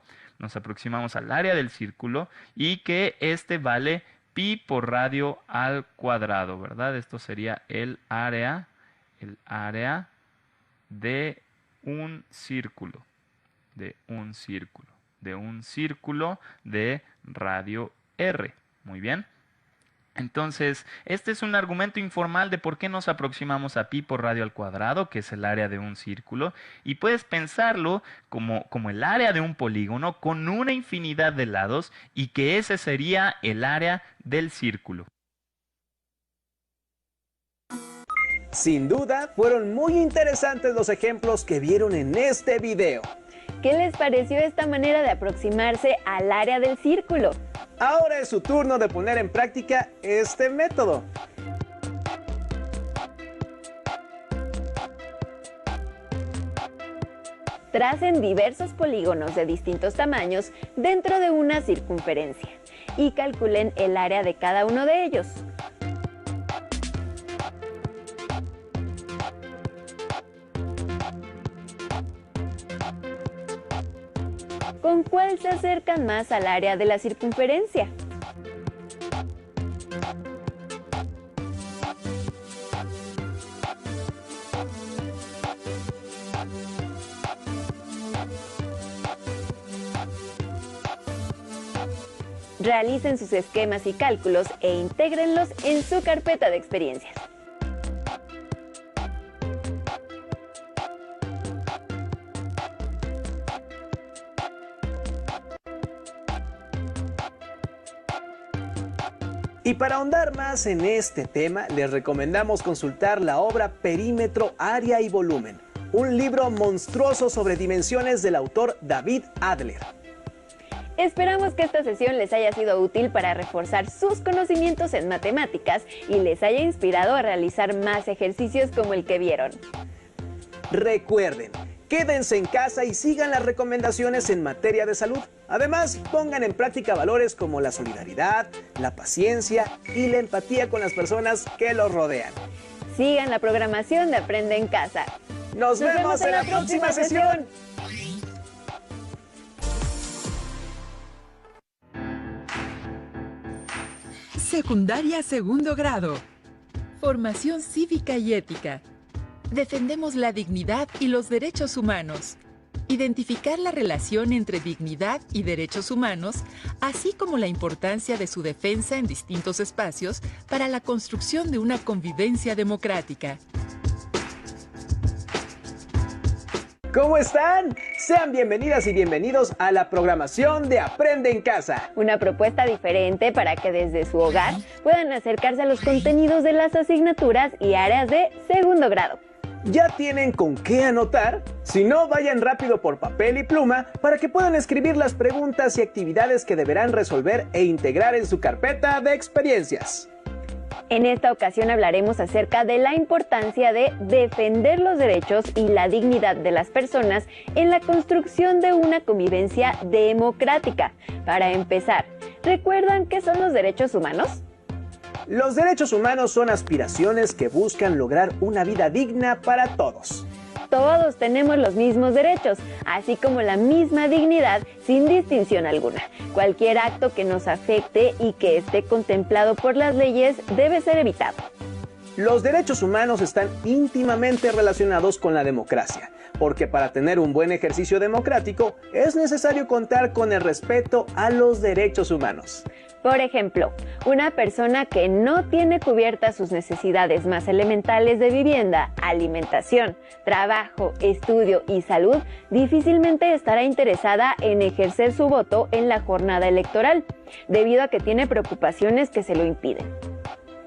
y que este vale pi por radio al cuadrado, ¿verdad? Esto sería el área de un círculo de radio r. Muy bien. Entonces, este es un argumento informal de por qué nos aproximamos a pi por radio al cuadrado, que es el área de un círculo, y puedes pensarlo como el área de un polígono con una infinidad de lados y que ese sería el área del círculo. Sin duda, fueron muy interesantes los ejemplos que vieron en este video. ¿Qué les pareció esta manera de aproximarse al área del círculo? Ahora es su turno de poner en práctica este método. Tracen diversos polígonos de distintos tamaños dentro de una circunferencia y calculen el área de cada uno de ellos. ¿Con cuál se acercan más al área de la circunferencia? Realicen sus esquemas y cálculos e intégrenlos en su carpeta de experiencias. Y para ahondar más en este tema, les recomendamos consultar la obra Perímetro, Área y Volumen, un libro monstruoso sobre dimensiones del autor David Adler. Esperamos que esta sesión les haya sido útil para reforzar sus conocimientos en matemáticas y les haya inspirado a realizar más ejercicios como el que vieron. Recuerden, quédense en casa y sigan las recomendaciones en materia de salud. Además, pongan en práctica valores como la solidaridad, la paciencia y la empatía con las personas que los rodean. Sigan la programación de Aprende en Casa. ¡Nos vemos en la próxima sesión! Secundaria segundo grado. Formación cívica y ética. Defendemos la dignidad y los derechos humanos. Identificar la relación entre dignidad y derechos humanos, así como la importancia de su defensa en distintos espacios para la construcción de una convivencia democrática. ¿Cómo están? Sean bienvenidas y bienvenidos a la programación de Aprende en Casa. Una propuesta diferente para que desde su hogar puedan acercarse a los contenidos de las asignaturas y áreas de segundo grado. ¿Ya tienen con qué anotar? Si no, vayan rápido por papel y pluma para que puedan escribir las preguntas y actividades que deberán resolver e integrar en su carpeta de experiencias. En esta ocasión hablaremos acerca de la importancia de defender los derechos y la dignidad de las personas en la construcción de una convivencia democrática. Para empezar, ¿recuerdan qué son los derechos humanos? Los derechos humanos son aspiraciones que buscan lograr una vida digna para todos. Todos tenemos los mismos derechos, así como la misma dignidad sin distinción alguna. Cualquier acto que nos afecte y que esté contemplado por las leyes debe ser evitado. Los derechos humanos están íntimamente relacionados con la democracia, porque para tener un buen ejercicio democrático es necesario contar con el respeto a los derechos humanos. Por ejemplo, una persona que no tiene cubiertas sus necesidades más elementales de vivienda, alimentación, trabajo, estudio y salud, difícilmente estará interesada en ejercer su voto en la jornada electoral, debido a que tiene preocupaciones que se lo impiden.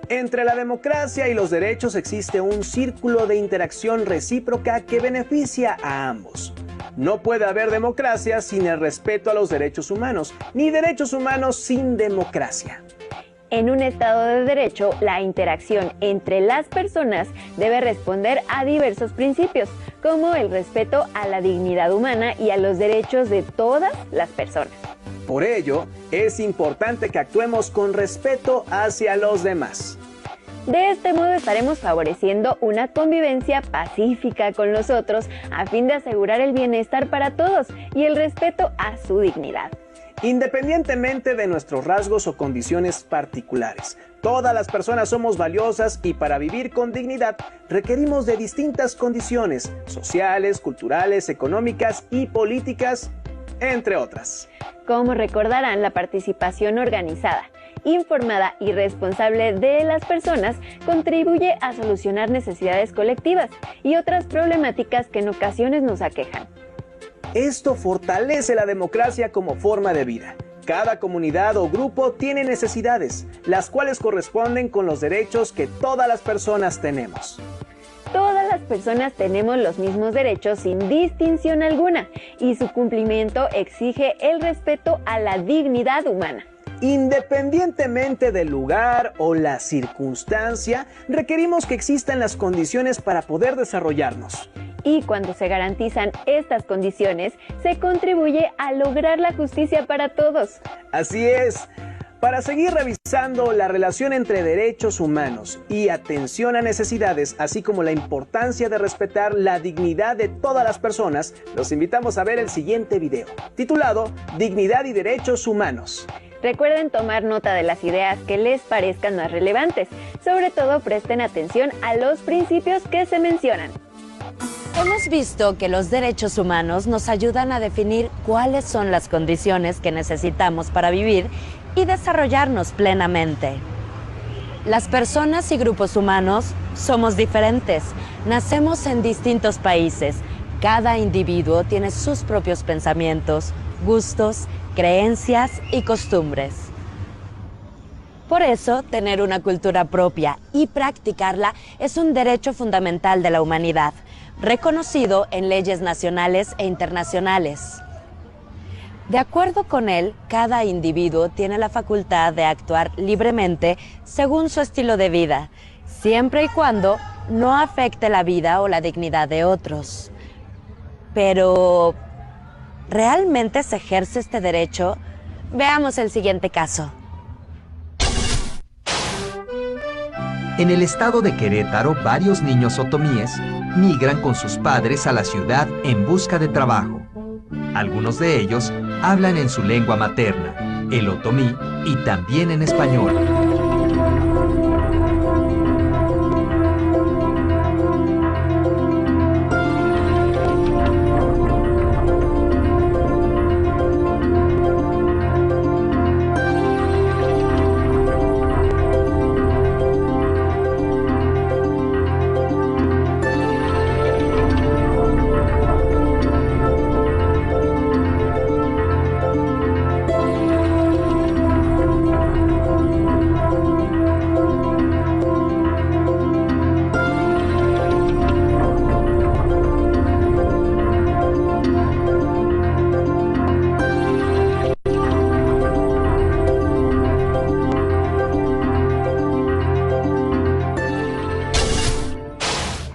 Entre la democracia y los derechos existe un círculo de interacción recíproca que beneficia a ambos. No puede haber democracia sin el respeto a los derechos humanos, ni derechos humanos sin democracia. En un Estado de Derecho, la interacción entre las personas debe responder a diversos principios, como el respeto a la dignidad humana y a los derechos de todas las personas. Por ello, es importante que actuemos con respeto hacia los demás. De este modo estaremos favoreciendo una convivencia pacífica con los otros a fin de asegurar el bienestar para todos y el respeto a su dignidad. Independientemente de nuestros rasgos o condiciones particulares, todas las personas somos valiosas y para vivir con dignidad requerimos de distintas condiciones sociales, culturales, económicas y políticas, entre otras. Como recordarán, la participación organizada, informada y responsable de las personas contribuye a solucionar necesidades colectivas y otras problemáticas que en ocasiones nos aquejan. Esto fortalece la democracia como forma de vida. Cada comunidad o grupo tiene necesidades, las cuales corresponden con los derechos que todas las personas tenemos. Todas las personas tenemos los mismos derechos sin distinción alguna y su cumplimiento exige el respeto a la dignidad humana. Independientemente del lugar o la circunstancia, requerimos que existan las condiciones para poder desarrollarnos. Y cuando se garantizan estas condiciones, se contribuye a lograr la justicia para todos. Así es. Para seguir revisando la relación entre derechos humanos y atención a necesidades, así como la importancia de respetar la dignidad de todas las personas, los invitamos a ver el siguiente video, titulado Dignidad y Derechos Humanos. Recuerden tomar nota de las ideas que les parezcan más relevantes. Sobre todo, presten atención a los principios que se mencionan. Hemos visto que los derechos humanos nos ayudan a definir cuáles son las condiciones que necesitamos para vivir y desarrollarnos plenamente. Las personas y grupos humanos somos diferentes, nacemos en distintos países. Cada individuo tiene sus propios pensamientos, gustos, creencias y costumbres. Por eso, tener una cultura propia y practicarla es un derecho fundamental de la humanidad, reconocido en leyes nacionales e internacionales. De acuerdo con él, cada individuo tiene la facultad de actuar libremente según su estilo de vida, siempre y cuando no afecte la vida o la dignidad de otros. Pero, ¿realmente se ejerce este derecho? Veamos el siguiente caso. En el estado de Querétaro, varios niños otomíes migran con sus padres a la ciudad en busca de trabajo. Algunos de ellos hablan en su lengua materna, el otomí, y también en español.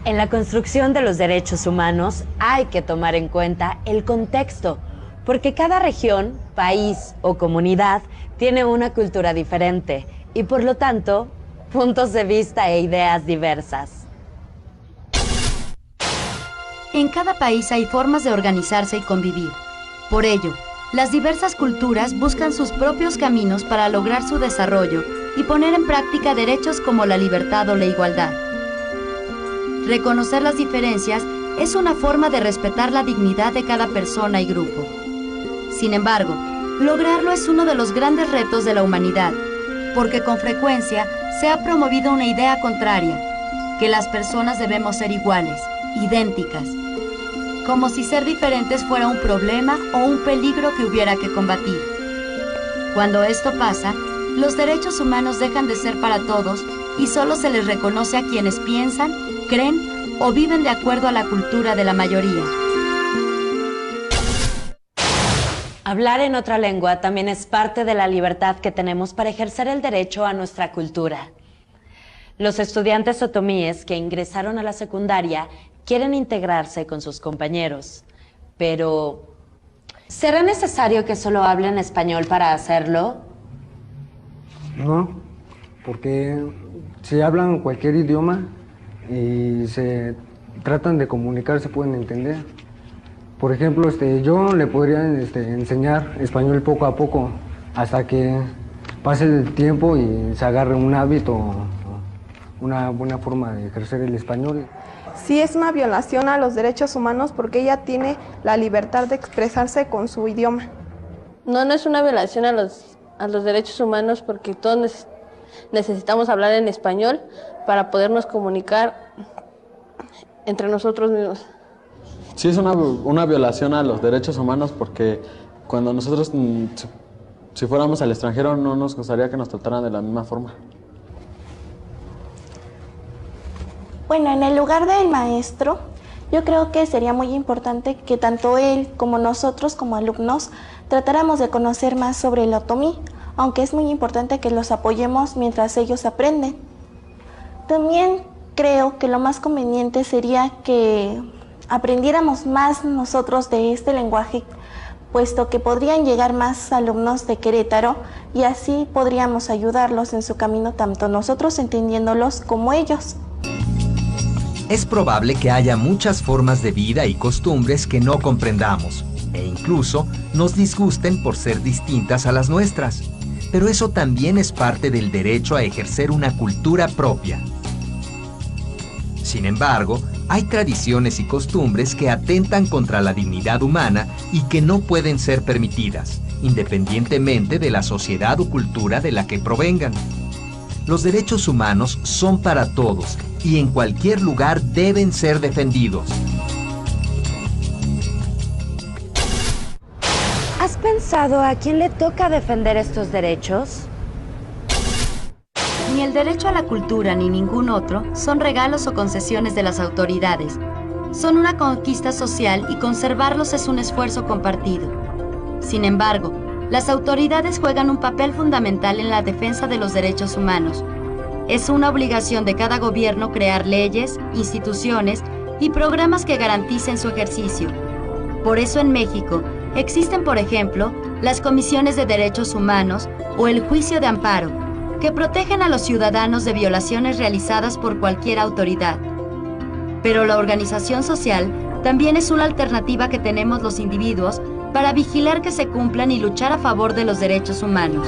En la construcción de los derechos humanos hay que tomar en cuenta el contexto, porque cada región, país o comunidad tiene una cultura diferente y por lo tanto, puntos de vista e ideas diversas. En cada país hay formas de organizarse y convivir. Por ello, las diversas culturas buscan sus propios caminos para lograr su desarrollo y poner en práctica derechos como la libertad o la igualdad. Reconocer las diferencias es una forma de respetar la dignidad de cada persona y grupo. Sin embargo, lograrlo es uno de los grandes retos de la humanidad, porque con frecuencia se ha promovido una idea contraria, que las personas debemos ser iguales, idénticas, como si ser diferentes fuera un problema o un peligro que hubiera que combatir. Cuando esto pasa, los derechos humanos dejan de ser para todos y solo se les reconoce a quienes piensan, creen o viven de acuerdo a la cultura de la mayoría. Hablar en otra lengua también es parte de la libertad que tenemos para ejercer el derecho a nuestra cultura. Los estudiantes otomíes que ingresaron a la secundaria quieren integrarse con sus compañeros, pero ¿será necesario que solo hablen español para hacerlo? No, porque si hablan cualquier idioma y se tratan de comunicar, se pueden entender. Por ejemplo, yo le podría enseñar español poco a poco hasta que pase el tiempo y se agarre un hábito, una buena forma de ejercer el español. Sí, es una violación a los derechos humanos porque ella tiene la libertad de expresarse con su idioma. No, no es una violación a los derechos humanos porque todos necesitamos hablar en español para podernos comunicar entre nosotros mismos. Sí, es una violación a los derechos humanos porque cuando nosotros, si fuéramos al extranjero, no nos gustaría que nos trataran de la misma forma. Bueno, en el lugar del maestro, yo creo que sería muy importante que tanto él como nosotros como alumnos tratáramos de conocer más sobre el otomí, aunque es muy importante que los apoyemos mientras ellos aprenden. También creo que lo más conveniente sería que aprendiéramos más nosotros de este lenguaje, puesto que podrían llegar más alumnos de Querétaro y así podríamos ayudarlos en su camino, tanto nosotros entendiéndolos como ellos. Es probable que haya muchas formas de vida y costumbres que no comprendamos e incluso nos disgusten por ser distintas a las nuestras, pero eso también es parte del derecho a ejercer una cultura propia. Sin embargo, hay tradiciones y costumbres que atentan contra la dignidad humana y que no pueden ser permitidas, independientemente de la sociedad o cultura de la que provengan. Los derechos humanos son para todos y en cualquier lugar deben ser defendidos. ¿Has pensado a quién le toca defender estos derechos? Ni el derecho a la cultura ni ningún otro son regalos o concesiones de las autoridades. Son una conquista social y conservarlos es un esfuerzo compartido. Sin embargo, las autoridades juegan un papel fundamental en la defensa de los derechos humanos. Es una obligación de cada gobierno crear leyes, instituciones y programas que garanticen su ejercicio. Por eso en México existen, por ejemplo, las comisiones de derechos humanos o el juicio de amparo, que protegen a los ciudadanos de violaciones realizadas por cualquier autoridad. Pero la organización social también es una alternativa que tenemos los individuos para vigilar que se cumplan y luchar a favor de los derechos humanos.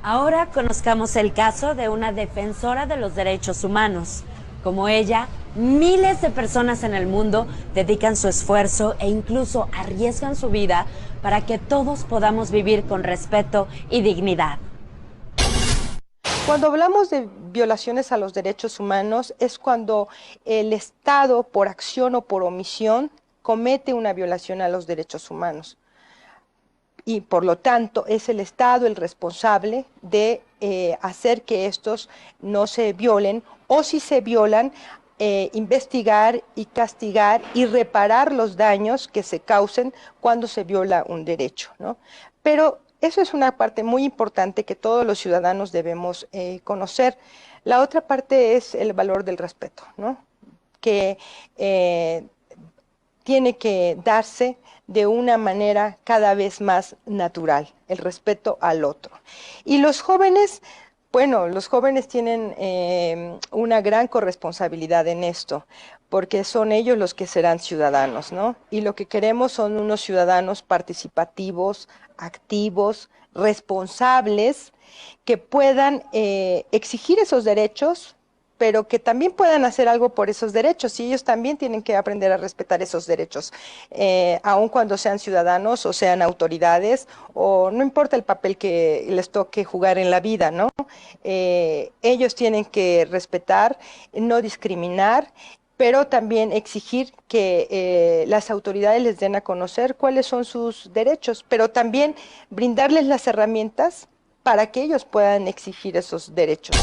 Ahora conozcamos el caso de una defensora de los derechos humanos. Como ella, miles de personas en el mundo dedican su esfuerzo e incluso arriesgan su vida para que todos podamos vivir con respeto y dignidad. Cuando hablamos de violaciones a los derechos humanos es cuando el Estado, por acción o por omisión, comete una violación a los derechos humanos. Y por lo tanto es el Estado el responsable de hacer que estos no se violen, o si se violan, investigar y castigar y reparar los daños que se causen cuando se viola un derecho, ¿no? Pero eso es una parte muy importante que todos los ciudadanos debemos conocer. La otra parte es el valor del respeto, ¿no? Que tiene que darse de una manera cada vez más natural, el respeto al otro. Y los jóvenes, bueno, los jóvenes tienen una gran corresponsabilidad en esto, porque son ellos los que serán ciudadanos, ¿no? Y lo que queremos son unos ciudadanos participativos, activos, responsables, que puedan exigir esos derechos, pero que también puedan hacer algo por esos derechos, y ellos también tienen que aprender a respetar esos derechos, aun cuando sean ciudadanos o sean autoridades, o no importa el papel que les toque jugar en la vida, ¿no? Ellos tienen que respetar, no discriminar, pero también exigir que las autoridades les den a conocer cuáles son sus derechos, pero también brindarles las herramientas para que ellos puedan exigir esos derechos.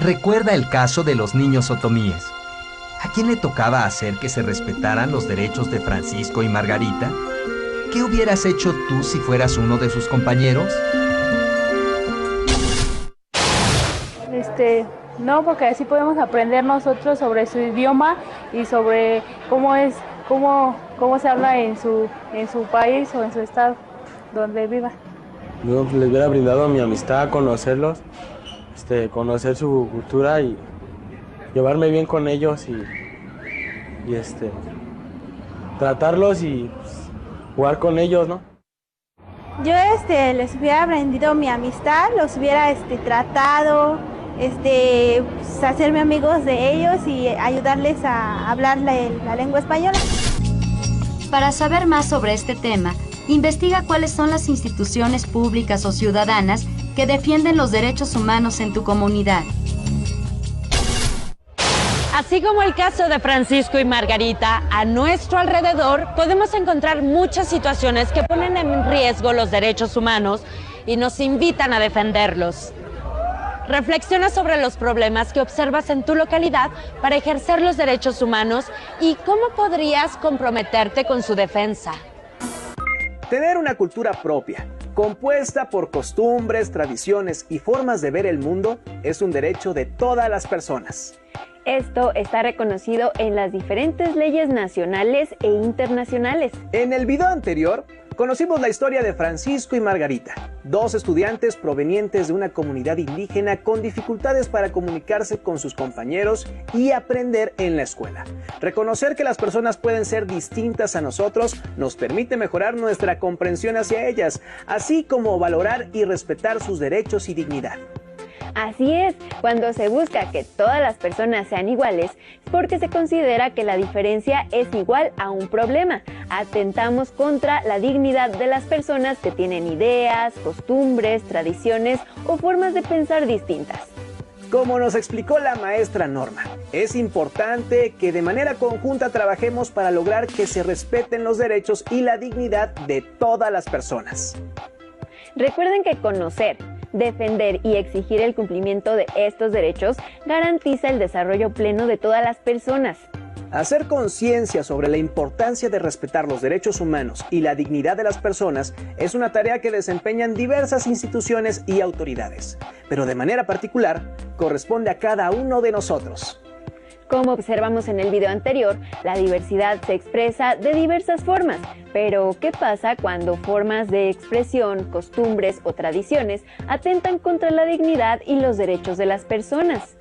Recuerda el caso de los niños otomíes. ¿A quién le tocaba hacer que se respetaran los derechos de Francisco y Margarita? ¿Qué hubieras hecho tú si fueras uno de sus compañeros? No, porque así podemos aprender nosotros sobre su idioma y sobre cómo se habla en su país o en su estado donde viva. Yo les hubiera brindado mi amistad, conocerlos, conocer su cultura y llevarme bien con ellos y tratarlos y jugar con ellos, ¿no? Yo les hubiera brindado mi amistad, los hubiera tratado, hacerme amigos de ellos y ayudarles a hablar la lengua española. Para saber más sobre este tema, investiga cuáles son las instituciones públicas o ciudadanas que defienden los derechos humanos en tu comunidad. Así como el caso de Francisco y Margarita, a nuestro alrededor podemos encontrar muchas situaciones que ponen en riesgo los derechos humanos y nos invitan a defenderlos. Reflexiona sobre los problemas que observas en tu localidad para ejercer los derechos humanos y cómo podrías comprometerte con su defensa. Tener una cultura propia, compuesta por costumbres, tradiciones y formas de ver el mundo, es un derecho de todas las personas. Esto está reconocido en las diferentes leyes nacionales e internacionales. En el video anterior, conocimos la historia de Francisco y Margarita, dos estudiantes provenientes de una comunidad indígena con dificultades para comunicarse con sus compañeros y aprender en la escuela. Reconocer que las personas pueden ser distintas a nosotros nos permite mejorar nuestra comprensión hacia ellas, así como valorar y respetar sus derechos y dignidad. Así es, cuando se busca que todas las personas sean iguales, es porque se considera que la diferencia es igual a un problema. Atentamos contra la dignidad de las personas que tienen ideas, costumbres, tradiciones o formas de pensar distintas. Como nos explicó la maestra Norma, es importante que de manera conjunta trabajemos para lograr que se respeten los derechos y la dignidad de todas las personas. Recuerden que conocer, defender y exigir el cumplimiento de estos derechos garantiza el desarrollo pleno de todas las personas. Hacer conciencia sobre la importancia de respetar los derechos humanos y la dignidad de las personas es una tarea que desempeñan diversas instituciones y autoridades, pero de manera particular corresponde a cada uno de nosotros. Como observamos en el video anterior, la diversidad se expresa de diversas formas, pero ¿qué pasa cuando formas de expresión, costumbres o tradiciones atentan contra la dignidad y los derechos de las personas?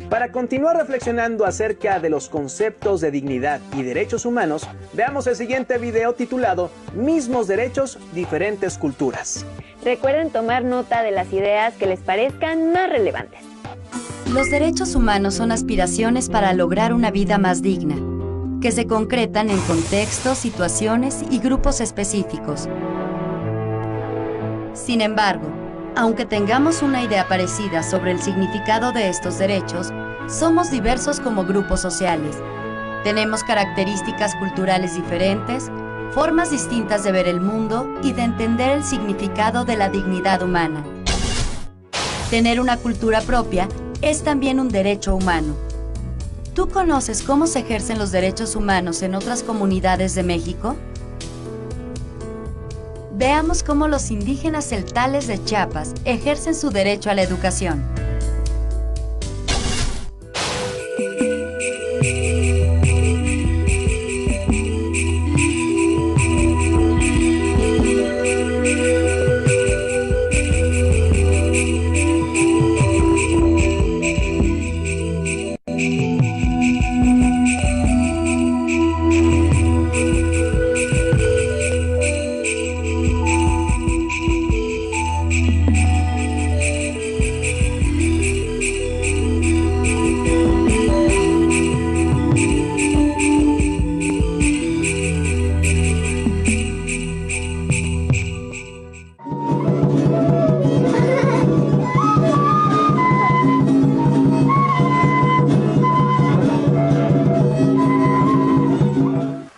Para continuar reflexionando acerca de los conceptos de dignidad y derechos humanos, veamos el siguiente video titulado Mismos derechos, diferentes culturas. Recuerden tomar nota de las ideas que les parezcan más relevantes. Los derechos humanos son aspiraciones para lograr una vida más digna, que se concretan en contextos, situaciones y grupos específicos. Sin embargo, aunque tengamos una idea parecida sobre el significado de estos derechos, somos diversos como grupos sociales. Tenemos características culturales diferentes, formas distintas de ver el mundo y de entender el significado de la dignidad humana. Tener una cultura propia es también un derecho humano. ¿Tú conoces cómo se ejercen los derechos humanos en otras comunidades de México? Veamos cómo los indígenas celtales de Chiapas ejercen su derecho a la educación.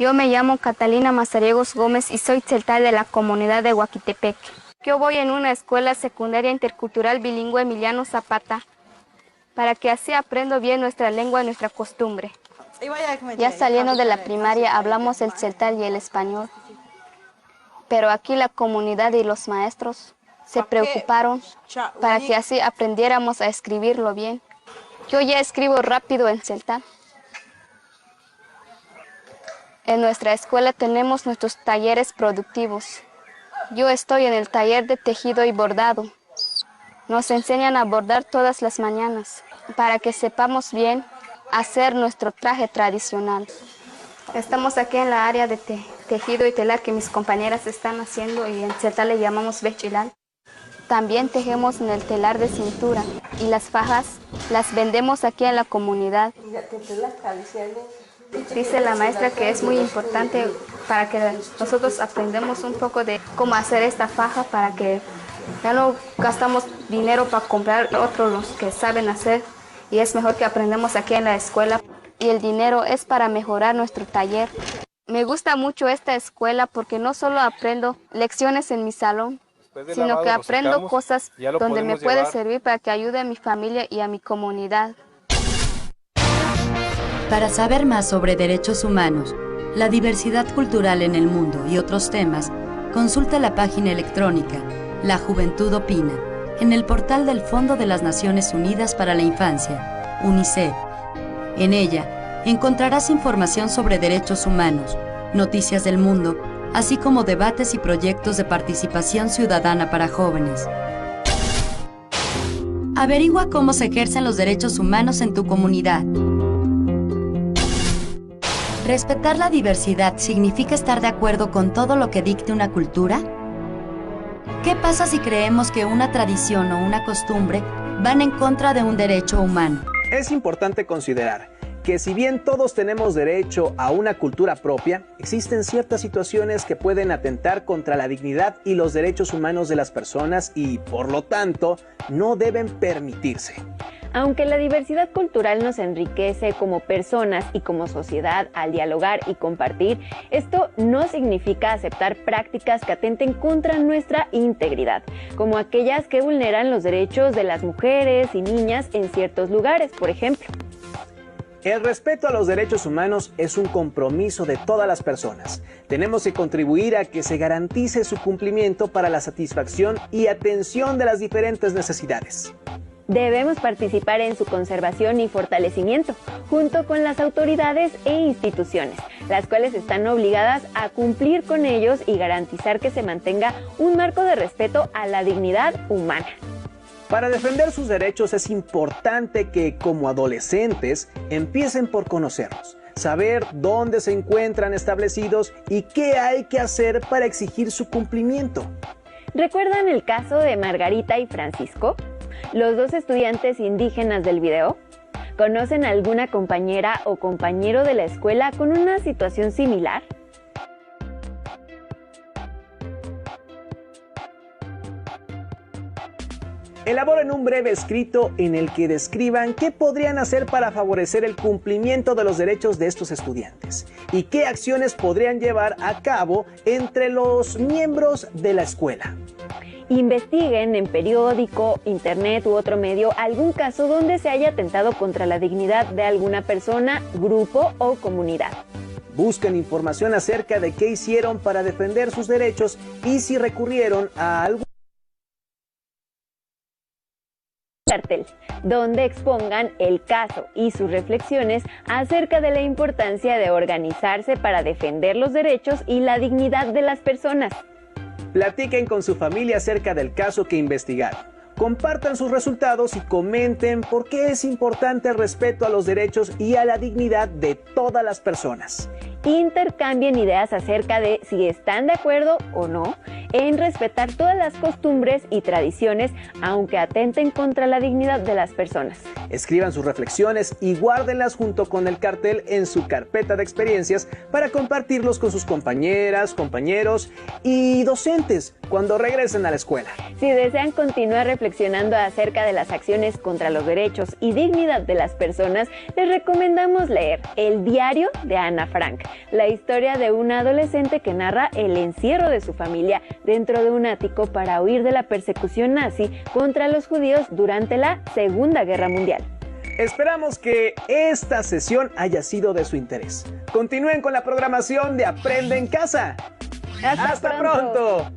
Yo me llamo Catalina Mazariegos Gómez y soy celtal de la comunidad de Huaquitepec. Yo voy en una escuela secundaria intercultural bilingüe Emiliano Zapata, para que así aprendo bien nuestra lengua y nuestra costumbre. Ya saliendo de la primaria hablamos el celtal y el español, pero aquí la comunidad y los maestros se preocuparon para que así aprendiéramos a escribirlo bien. Yo ya escribo rápido en celtal. En nuestra escuela tenemos nuestros talleres productivos. Yo estoy en el taller de tejido y bordado. Nos enseñan a bordar todas las mañanas para que sepamos bien hacer nuestro traje tradicional. Estamos aquí en la área de tejido y telar que mis compañeras están haciendo y en celtal le llamamos bechilal. También tejemos en el telar de cintura y las fajas las vendemos aquí en la comunidad. Dice la maestra que es muy importante para que nosotros aprendamos un poco de cómo hacer esta faja para que ya no gastamos dinero para comprar otros los que saben hacer y es mejor que aprendamos aquí en la escuela y el dinero es para mejorar nuestro taller. Me gusta mucho esta escuela porque no solo aprendo lecciones en mi salón, sino que aprendo cosas donde me puede servir para que ayude a mi familia y a mi comunidad. Para saber más sobre derechos humanos, la diversidad cultural en el mundo y otros temas, consulta la página electrónica La Juventud Opina en el portal del Fondo de las Naciones Unidas para la Infancia, UNICEF. En ella encontrarás información sobre derechos humanos, noticias del mundo, así como debates y proyectos de participación ciudadana para jóvenes. Averigua cómo se ejercen los derechos humanos en tu comunidad. ¿Respetar la diversidad significa estar de acuerdo con todo lo que dicte una cultura? ¿Qué pasa si creemos que una tradición o una costumbre van en contra de un derecho humano. Es importante considerar que si bien todos tenemos derecho a una cultura propia, existen ciertas situaciones que pueden atentar contra la dignidad y los derechos humanos de las personas y, por lo tanto, no deben permitirse. Aunque la diversidad cultural nos enriquece como personas y como sociedad al dialogar y compartir, esto no significa aceptar prácticas que atenten contra nuestra integridad, como aquellas que vulneran los derechos de las mujeres y niñas en ciertos lugares, por ejemplo. El respeto a los derechos humanos es un compromiso de todas las personas. Tenemos que contribuir a que se garantice su cumplimiento para la satisfacción y atención de las diferentes necesidades. Debemos participar en su conservación y fortalecimiento, junto con las autoridades e instituciones, las cuales están obligadas a cumplir con ellos y garantizar que se mantenga un marco de respeto a la dignidad humana. Para defender sus derechos es importante que, como adolescentes, empiecen por conocerlos, saber dónde se encuentran establecidos y qué hay que hacer para exigir su cumplimiento. ¿Recuerdan el caso de Margarita y Francisco? Los dos estudiantes indígenas del video. ¿Conocen alguna compañera o compañero de la escuela con una situación similar? Elaboren un breve escrito en el que describan qué podrían hacer para favorecer el cumplimiento de los derechos de estos estudiantes y qué acciones podrían llevar a cabo entre los miembros de la escuela. Investiguen en periódico, internet u otro medio algún caso donde se haya atentado contra la dignidad de alguna persona, grupo o comunidad. Busquen información acerca de qué hicieron para defender sus derechos y si recurrieron a algún cartel, donde expongan el caso y sus reflexiones acerca de la importancia de organizarse para defender los derechos y la dignidad de las personas. Platiquen con su familia acerca del caso que investigaron. Compartan sus resultados y comenten por qué es importante el respeto a los derechos y a la dignidad de todas las personas. Intercambien ideas acerca de si están de acuerdo o no en respetar todas las costumbres y tradiciones, aunque atenten contra la dignidad de las personas. Escriban sus reflexiones y guárdenlas junto con el cartel en su carpeta de experiencias para compartirlos con sus compañeras, compañeros y docentes cuando regresen a la escuela. Si desean continuar reflexionando acerca de las acciones contra los derechos y dignidad de las personas, les recomendamos leer El diario de Ana Frank, la historia de una adolescente que narra el encierro de su familia dentro de un ático para huir de la persecución nazi contra los judíos durante la Segunda Guerra Mundial. Esperamos que esta sesión haya sido de su interés. Continúen con la programación de Aprende en Casa. ¡Hasta pronto!